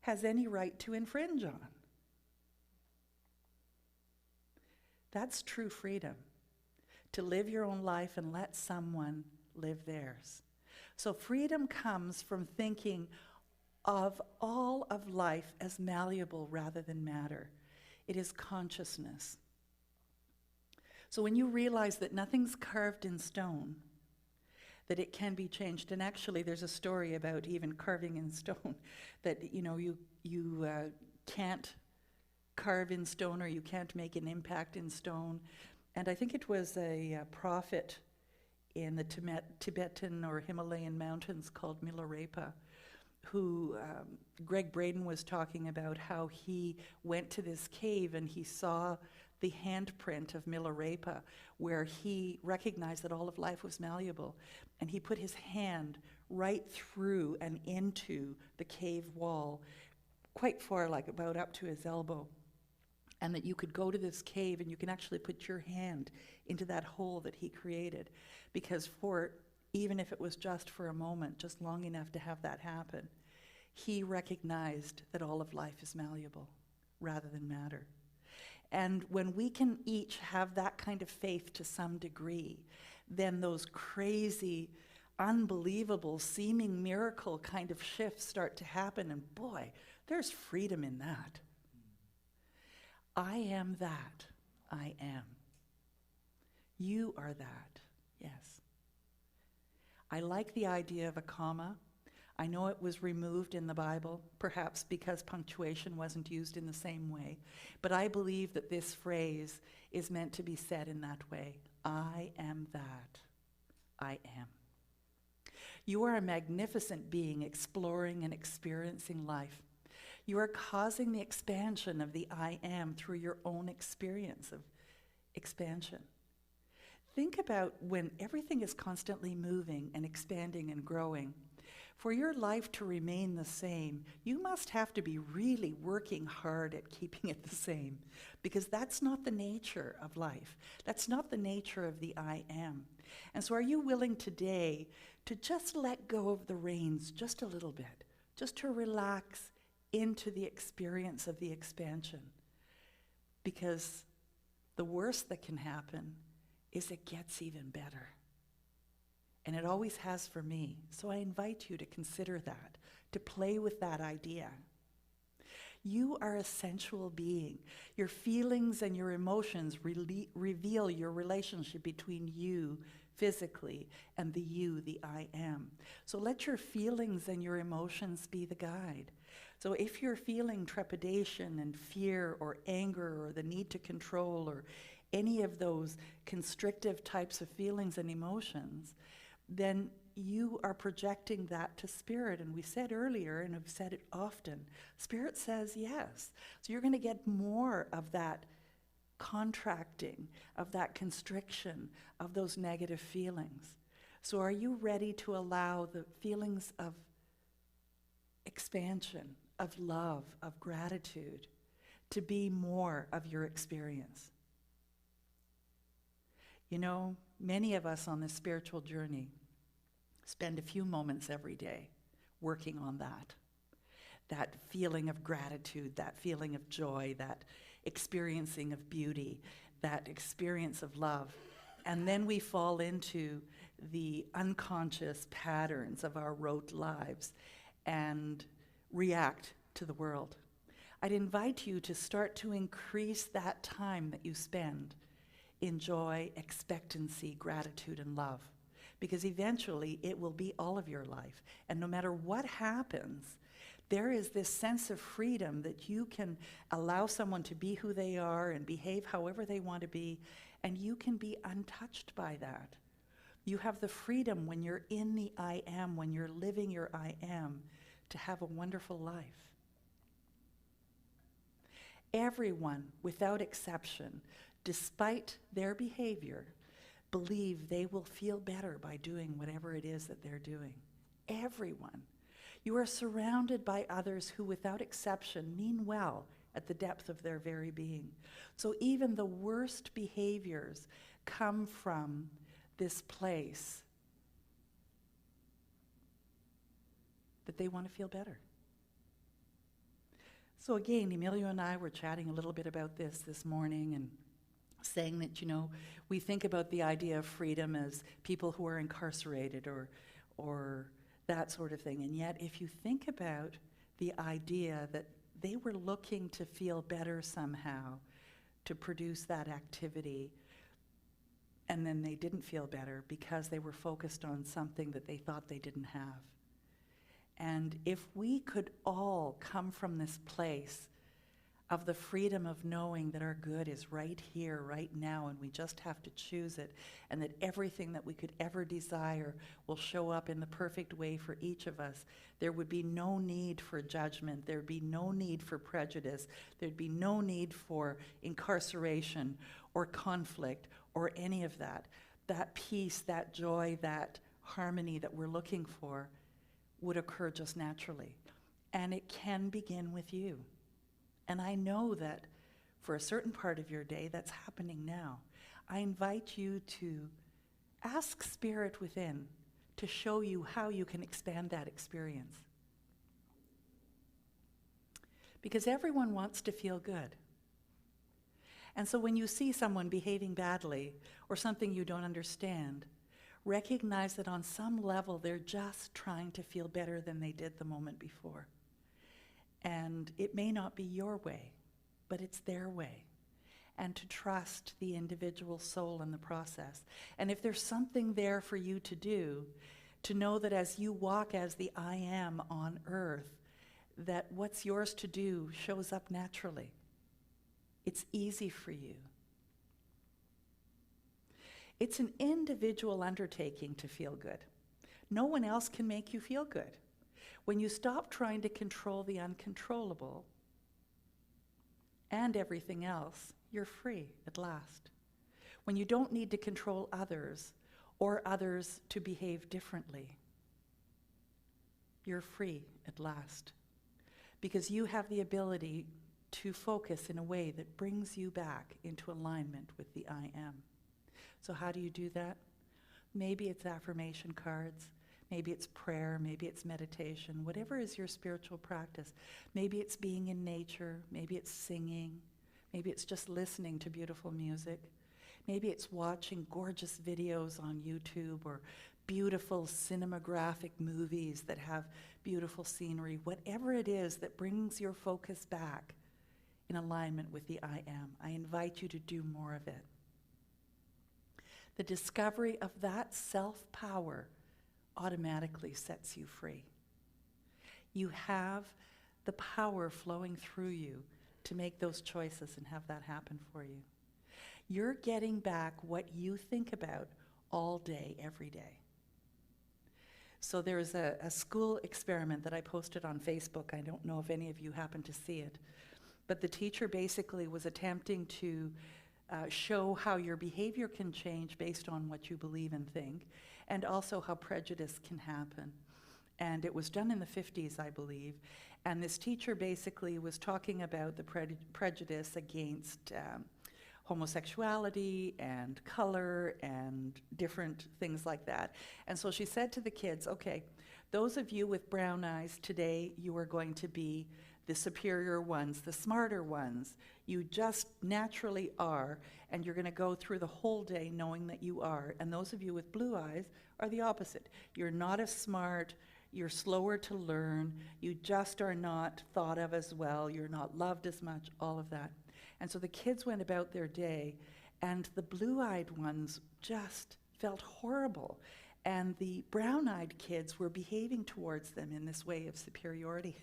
has any right to infringe on. That's true freedom, to live your own life and let someone live theirs. So freedom comes from thinking of all of life as malleable rather than matter. It is consciousness. So when you realize that nothing's carved in stone, that it can be changed. And actually, there's a story about even carving in stone, that you can't carve in stone, or you can't make an impact in stone. And I think it was a prophet in the Tibetan or Himalayan mountains called Milarepa, who Greg Braden was talking about, how he went to this cave and he saw the handprint of Milarepa, where he recognized that all of life was malleable. And he put his hand right through and into the cave wall, quite far, like about up to his elbow. And that you could go to this cave and you can actually put your hand into that hole that he created. Because even if it was just for a moment, just long enough to have that happen, he recognized that all of life is malleable rather than matter. And when we can each have that kind of faith to some degree, then those crazy, unbelievable, seeming miracle kind of shifts start to happen. And boy, there's freedom in that. I am that. I am. You are that. Yes. I like the idea of a comma. I know it was removed in the Bible, perhaps because punctuation wasn't used in the same way. But I believe that this phrase is meant to be said in that way. I am that. I am. You are a magnificent being exploring and experiencing life. You are causing the expansion of the I am through your own experience of expansion. Think about when everything is constantly moving and expanding and growing. For your life to remain the same, you must have to be really working hard at keeping it the same, because that's not the nature of life. That's not the nature of the I am. And so are you willing today to just let go of the reins just a little bit, just to relax into the experience of the expansion? Because the worst that can happen is it gets even better. And it always has for me. So I invite you to consider that, to play with that idea. You are a sensual being. Your feelings and your emotions reveal your relationship between you physically and the you, the I am. So let your feelings and your emotions be the guide. So if you're feeling trepidation and fear or anger or the need to control or any of those constrictive types of feelings and emotions, then you are projecting that to Spirit. And we said earlier, and I've said it often, Spirit says yes. So you're going to get more of that contracting, of that constriction, of those negative feelings. So are you ready to allow the feelings of expansion, of love, of gratitude, to be more of your experience? You know, many of us on this spiritual journey spend a few moments every day working on that feeling of gratitude, that feeling of joy, that experiencing of beauty, that experience of love. And then we fall into the unconscious patterns of our rote lives and react to the world. I'd invite you to start to increase that time that you spend in joy, expectancy, gratitude, and love. Because eventually it will be all of your life. And no matter what happens, there is this sense of freedom that you can allow someone to be who they are and behave however they want to be, and you can be untouched by that. You have the freedom when you're in the I am, when you're living your I am, to have a wonderful life. Everyone, without exception, despite their behavior, believe they will feel better by doing whatever it is that they're doing. Everyone. You are surrounded by others who, without exception, mean well at the depth of their very being. So even the worst behaviors come from this place that they want to feel better. So again, Emilio and I were chatting a little bit about this morning and saying that, you know, we think about the idea of freedom as people who are incarcerated or that sort of thing. And yet, if you think about the idea that they were looking to feel better somehow, to produce that activity, and then they didn't feel better because they were focused on something that they thought they didn't have. And if we could all come from this place of the freedom of knowing that our good is right here, right now, and we just have to choose it, and that everything that we could ever desire will show up in the perfect way for each of us, there would be no need for judgment, there'd be no need for prejudice, there'd be no need for incarceration or conflict or any of that. That peace, that joy, that harmony that we're looking for would occur just naturally. And it can begin with you. And I know that for a certain part of your day, that's happening now. I invite you to ask Spirit within to show you how you can expand that experience. Because everyone wants to feel good. And so when you see someone behaving badly or something you don't understand, recognize that on some level they're just trying to feel better than they did the moment before. And it may not be your way. but it's their way. And to trust the individual soul in the process. And if there's something there for you to do, to know that as you walk as the I am on earth, that what's yours to do shows up naturally. It's easy for you. It's an individual undertaking to feel good. No one else can make you feel good. When you stop trying to control the uncontrollable and everything else, you're free at last. When you don't need to control others or others to behave differently, you're free at last. Because you have the ability to focus in a way that brings you back into alignment with the I am. So how do you do that? Maybe it's affirmation cards. Maybe it's prayer, maybe it's meditation, whatever is your spiritual practice. Maybe it's being in nature, maybe it's singing, maybe it's just listening to beautiful music. Maybe it's watching gorgeous videos on YouTube or beautiful cinematographic movies that have beautiful scenery. Whatever it is that brings your focus back in alignment with the I am, I invite you to do more of it. The discovery of that self-power automatically sets you free. You have the power flowing through you to make those choices and have that happen for you. You're getting back what you think about all day, every day. So there's a school experiment that I posted on Facebook. I don't know if any of you happen to see it. But the teacher basically was attempting to show how your behavior can change based on what you believe and think, and also how prejudice can happen. And it was done in the 50s, I believe. And this teacher basically was talking about the prejudice against homosexuality and color and different things like that. And so she said to the kids, okay, those of you with brown eyes today, you are going to be the superior ones, the smarter ones. You just naturally are, and you're going to go through the whole day knowing that you are. And those of you with blue eyes are the opposite. You're not as smart, you're slower to learn, you just are not thought of as well, you're not loved as much, all of that. And so the kids went about their day, and the blue-eyed ones just felt horrible. And the brown-eyed kids were behaving towards them in this way of superiority.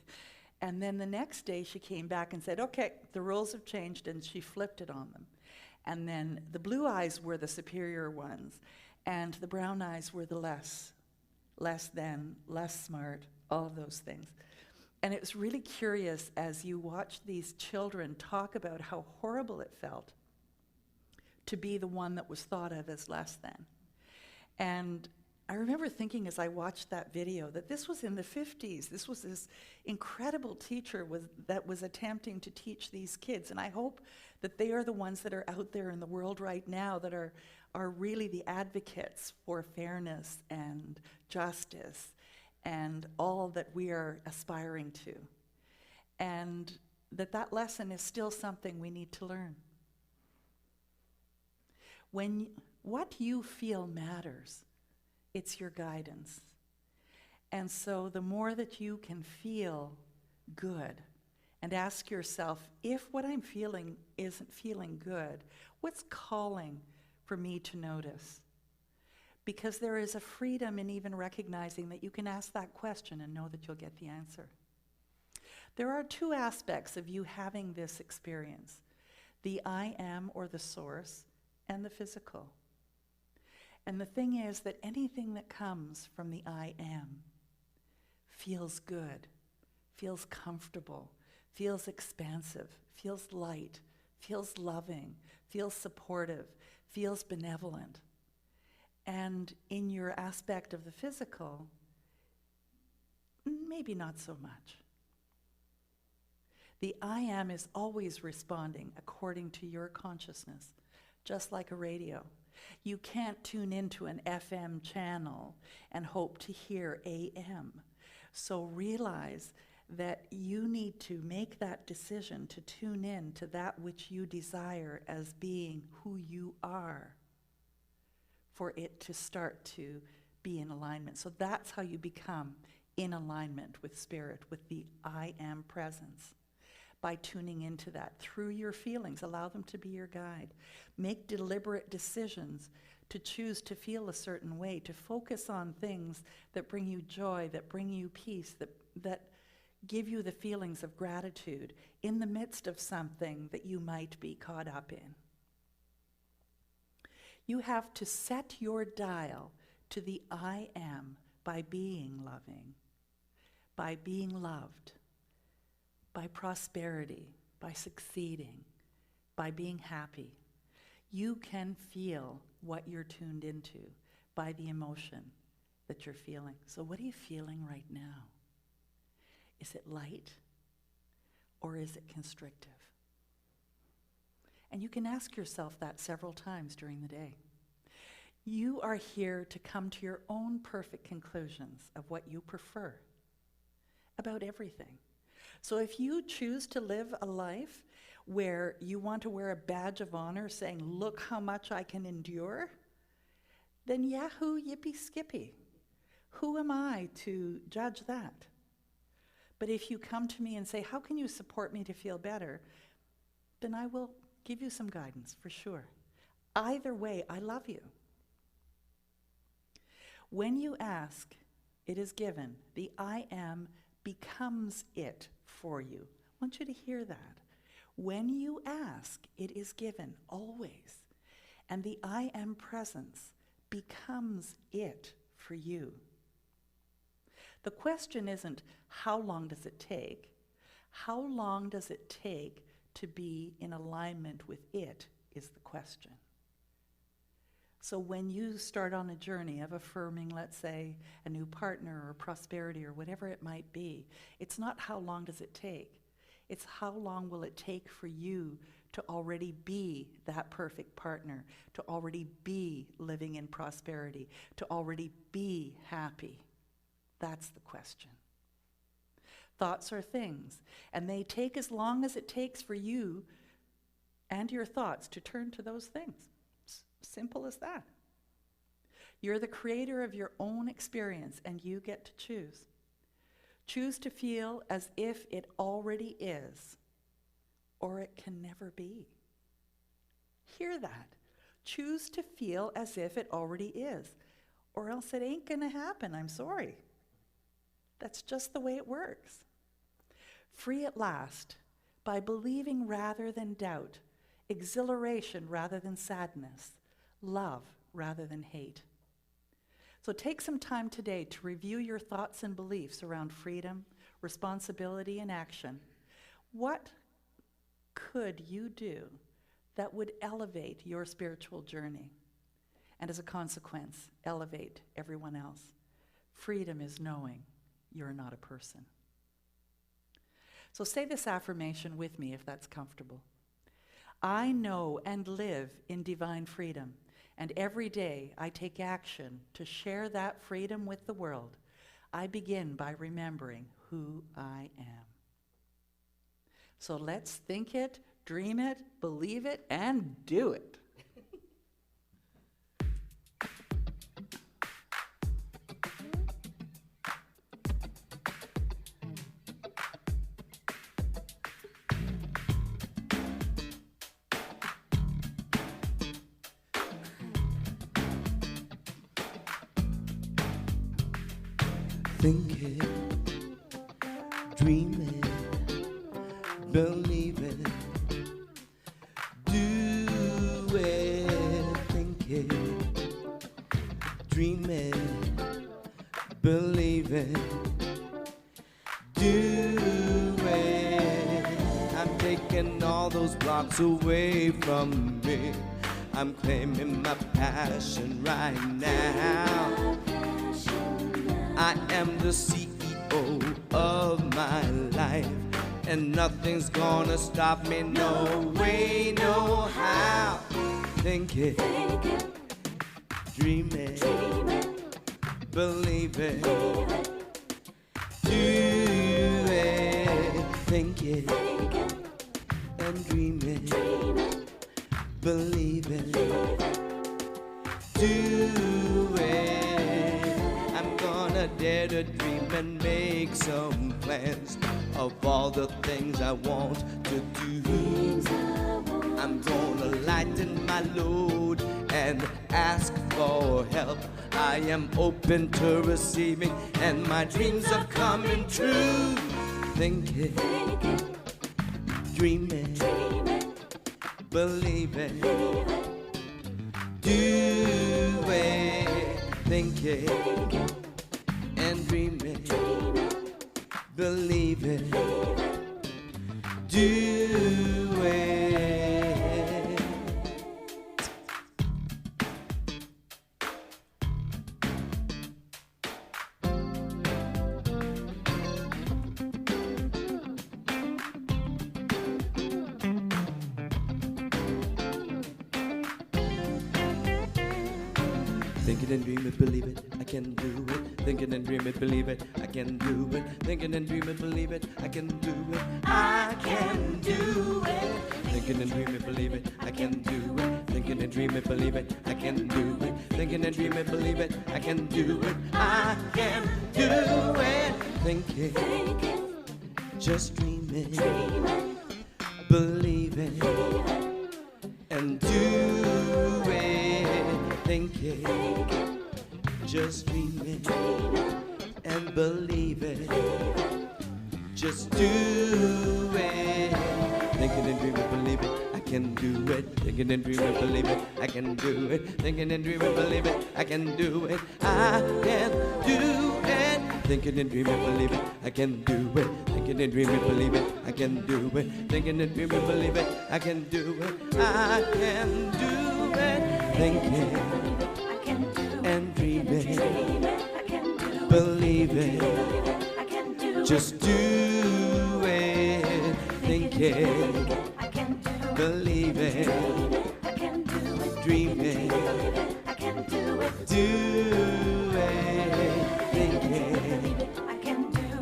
And then the next day she came back and said, okay, the rules have changed, and she flipped it on them. And then the blue eyes were the superior ones, and the brown eyes were the less than, less smart, all of those things. And it was really curious as you watch these children talk about how horrible it felt to be the one that was thought of as less than. And I remember thinking as I watched that video that this was in the 50s. This was this incredible teacher that was attempting to teach these kids. And I hope that they are the ones that are out there in the world right now that are really the advocates for fairness and justice and all that we are aspiring to. And that lesson is still something we need to learn. When what you feel matters, it's your guidance. And so the more that you can feel good and ask yourself, if what I'm feeling isn't feeling good, what's calling for me to notice? Because there is a freedom in even recognizing that you can ask that question and know that you'll get the answer. There are two aspects of you having this experience: the I am, or the source, and the physical. And the thing is that anything that comes from the I am feels good, feels comfortable, feels expansive, feels light, feels loving, feels supportive, feels benevolent. And in your aspect of the physical, maybe not so much. The I am is always responding according to your consciousness, just like a radio. You can't tune into an FM channel and hope to hear AM. So realize that you need to make that decision to tune in to that which you desire as being who you are, for it to start to be in alignment. So that's how you become in alignment with spirit, with the I am presence, by tuning into that through your feelings. Allow them to be your guide. Make deliberate decisions to choose to feel a certain way, to focus on things that bring you joy, that bring you peace, that give you the feelings of gratitude in the midst of something that you might be caught up in. You have to set your dial to the I am by being loving, by being loved, by prosperity, by succeeding, by being happy. You can feel what you're tuned into by the emotion that you're feeling. So what are you feeling right now? Is it light or is it constrictive? And you can ask yourself that several times during the day. You are here to come to your own perfect conclusions of what you prefer about everything. So if you choose to live a life where you want to wear a badge of honor saying, look how much I can endure, then yahoo, yippee, skippy. Who am I to judge that? But if you come to me and say, how can you support me to feel better? Then I will give you some guidance for sure. Either way, I love you. When you ask, it is given. The I am becomes it for you. I want you to hear that. When you ask, it is given, always. And the I am presence becomes it for you. The question isn't, how long does it take? How long does it take to be in alignment with it is the question. So when you start on a journey of affirming, let's say, a new partner or prosperity or whatever it might be, it's not how long does it take. It's how long will it take for you to already be that perfect partner, to already be living in prosperity, to already be happy. That's the question. Thoughts are things, and they take as long as it takes for you and your thoughts to turn to those things. Simple as that. You're the creator of your own experience, and you get to choose. Choose to feel as if it already is, or it can never be. Hear that. Choose to feel as if it already is, or else it ain't gonna happen, I'm sorry. That's just the way it works. Free at last, by believing rather than doubt, exhilaration rather than sadness, love rather than hate. So take some time today to review your thoughts and beliefs around freedom, responsibility, and action. What could you do that would elevate your spiritual journey? And as a consequence, elevate everyone else. Freedom is knowing you're not a person. So say this affirmation with me if that's comfortable. I know and live in divine freedom, and every day I take action to share that freedom with the world. I begin by remembering who I am. So let's think it, dream it, believe it, and do it. Think it, dream it, believe it, do it. Think it, dream it, believe it, do it. I'm taking all those blocks away from me. I'm claiming my passion right now. I am the CEO of my life, and nothing's gonna stop me, no way, no how. Think it, dream it, believe it, do it. Think it, and dream it, believe it, do it. I'm gonna dare to dream and make some plans. of all the things I want to do. I'm gonna lighten my load and ask for help. I am open to receiving, and my dreams are coming true. Thinking, dreaming, believing, doing, thinking, and dreaming, believing, doing. Thinking and dream it, believe it, I can do it. Thinking and dream it, believe it, I can do it. Thinking and dream it, believe it, I can do it. I can do it. Thinking and dream it, believe it, I can do it. Thinking and dream it, believe it, I can do it. Thinking and dream it, believe it, I can do it. I can do it. Thinking, just dreaming, believing, and doing. Thinking, just dreaming, and believing, just do it. Thinking and dreaming, believe it, I can do it. Thinking and dreaming, believe it, I can do it. Thinking and dreaming, believe it, I can do it. I can do it. Thinking and dreaming, believe it, I can do it. Thinking and dreaming, believe it, I can do it. Thinking and dreaming, believe it, I can do it. I can do it. Thinking and dreaming, believing, just do it. Thinking, believing, dreaming, do it. Thinking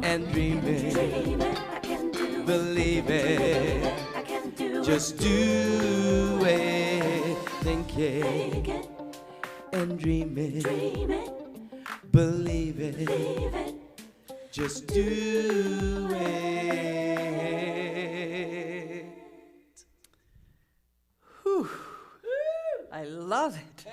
and dreaming, believing, just do it. Thinking and dreaming, believing, just do it. Whew. I love it.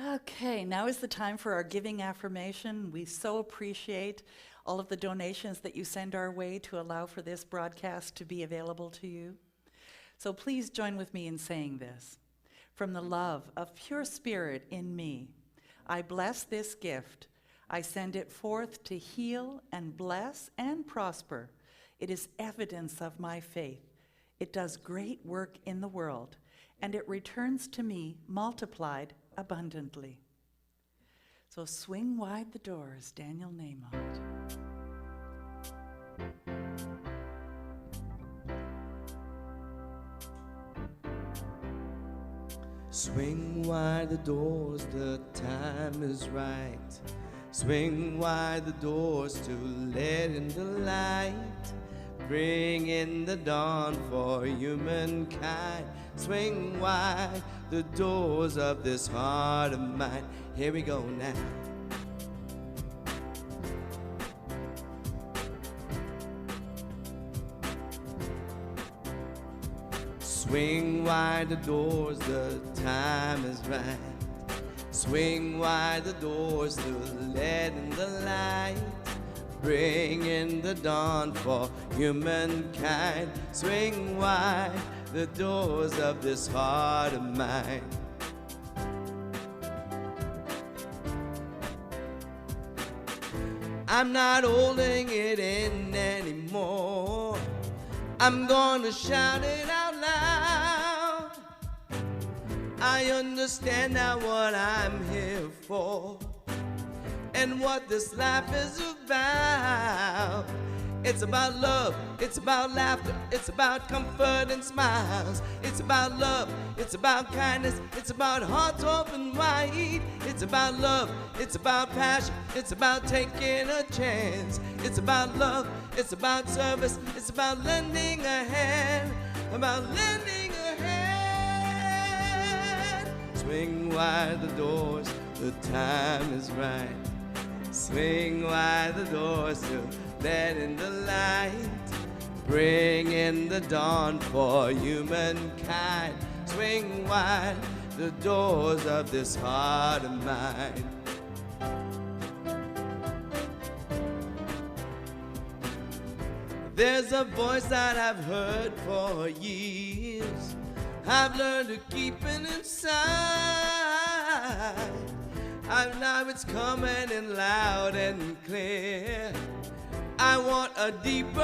Okay, now is the time for our giving affirmation. We so appreciate all of the donations that you send our way to allow for this broadcast to be available to you. So please join with me in saying this. From the love of pure spirit in me, I bless this gift. I send it forth to heal and bless and prosper. It is evidence of my faith. It does great work in the world, and it returns to me multiplied abundantly. So swing wide the doors, Daniel Namont. Swing wide the doors, the time is right. Swing wide the doors to let in the light. Bring in the dawn for humankind. Swing wide the doors of this heart of mine. Here we go now. Swing wide the doors, the time is right. Swing wide the doors to let in the light. Bring in the dawn for humankind. Swing wide the doors of this heart of mine. I'm not holding it in anymore. I'm gonna shout it out loud. I understand now what I'm here for and what this life is about. It's about love, it's about laughter, it's about comfort and smiles. It's about love, it's about kindness, it's about hearts open wide. It's about love, it's about passion, it's about taking a chance. It's about love, it's about service, it's about lending a hand, about lending a hand. Swing wide the doors, the time is right. Swing wide the doors to let in the light, bring in the dawn for humankind. Swing wide the doors of this heart of mine. There's a voice that I've heard for years, I've learned to keep it inside. Now it's coming in loud and clear. I want a deeper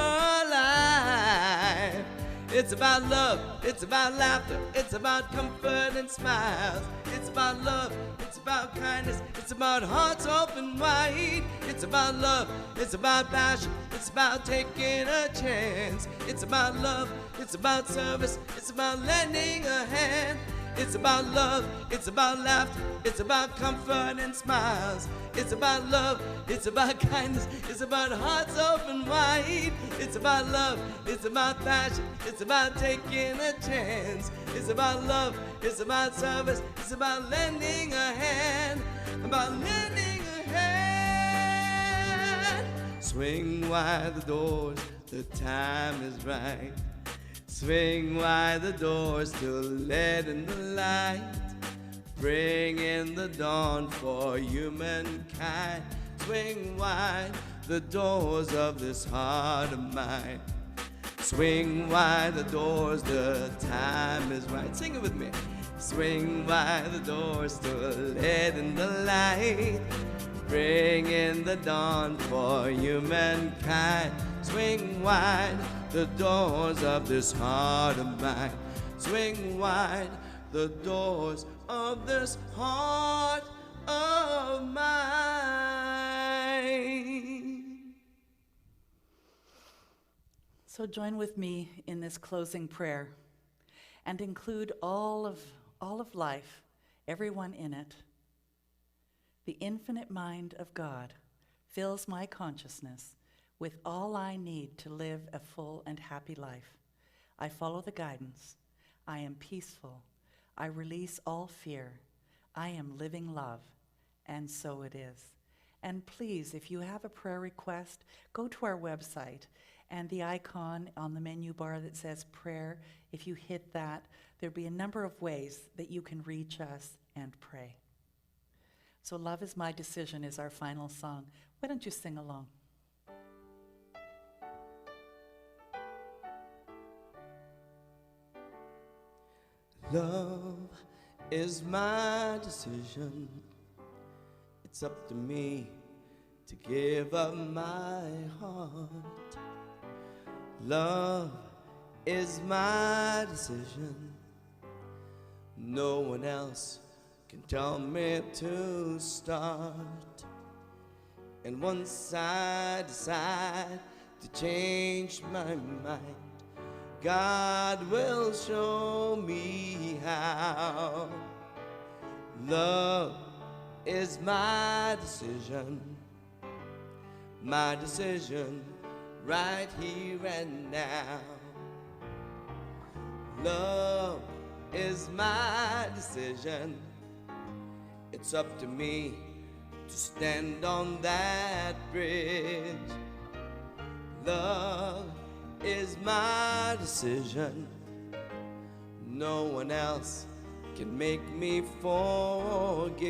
life. It's about love, it's about laughter, it's about comfort and smiles. It's about love, it's about kindness, it's about hearts open wide. It's about love, it's about passion, it's about taking a chance. It's about love, it's about service, it's about lending a hand. It's about love, it's about laughter, it's about comfort and smiles. It's about love, it's about kindness, it's about hearts open wide. It's about love, it's about passion, it's about taking a chance. It's about love, it's about service, it's about lending a hand. About lending a hand. Swing wide the doors, the time is right. Swing wide the doors to let in the light, bring in the dawn for humankind. Swing wide the doors of this heart of mine. Swing wide the doors, the time is right. Sing it with me. Swing wide the doors to let in the light, bring in the dawn for humankind. Swing wide the doors of this heart of mine. Swing wide the doors of this heart of mine. So join with me in this closing prayer and include all of life, everyone in it. The infinite mind of God fills my consciousness with all I need to live a full and happy life. I follow the guidance. I am peaceful. I release all fear. I am living love. And so it is. And please, if you have a prayer request, go to our website and the icon on the menu bar that says prayer, if you hit that, there'll be a number of ways that you can reach us and pray. So Love Is My Decision is our final song. Why don't you sing along? Love is my decision. It's up to me to give up my heart. Love is my decision. No one else can tell me to start. And once I decide to change my mind, God will show me how. Love is my decision right here and now. Love is my decision. It's up to me to stand on that bridge. Love is my decision. No one else can make me forgive.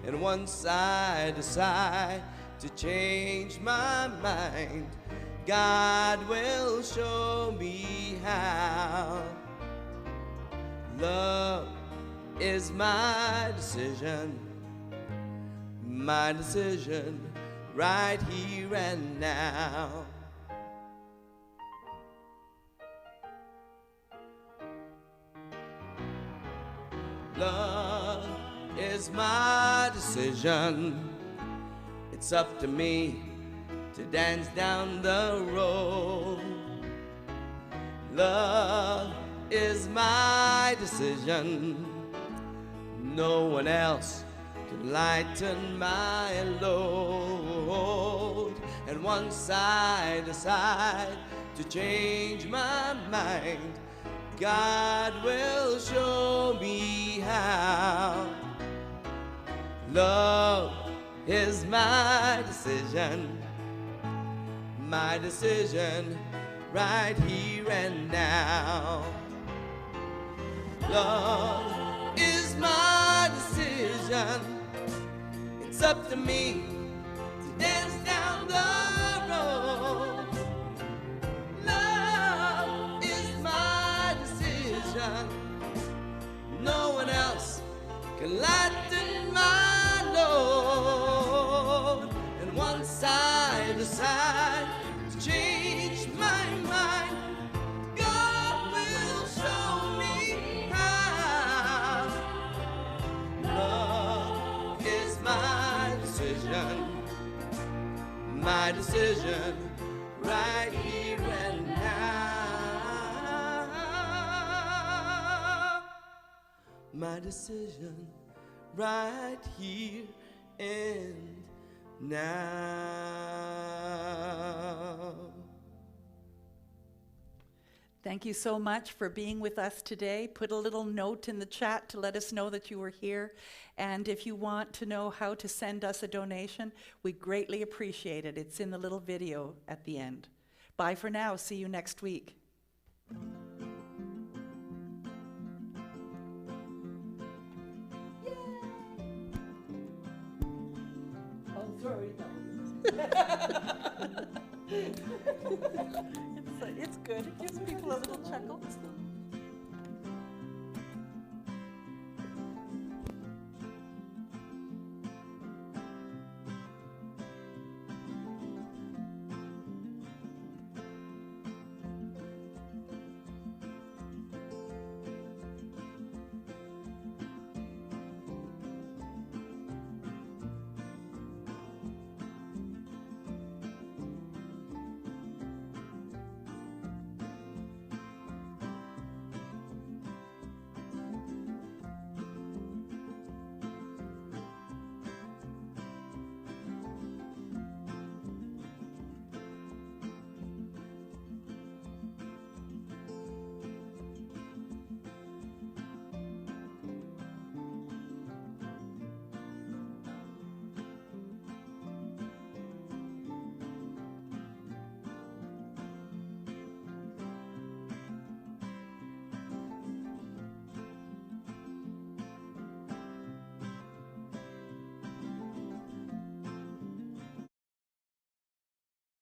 And once I decide to change my mind, God will show me how. Love is my decision right here and now. Love is my decision. It's up to me to dance down the road. Love is my decision. No one else can lighten my load. And once I decide to change my mind, God will show me how. Love is my decision my decision right here and now. Love is my decision. It's up to me to dance down the road. Love is my decision. No one else can lighten my load. And once I decide to change my mind, God will show me how. Love is my decision right here and now. My decision right here and now. Thank you so much for being with us today. Put a little note in the chat to let us know that you were here. And if you want to know how to send us a donation, we greatly appreciate it. It's in the little video at the end. Bye for now. See you next week. Oh, sorry. It's good. It gives people a little chuckle.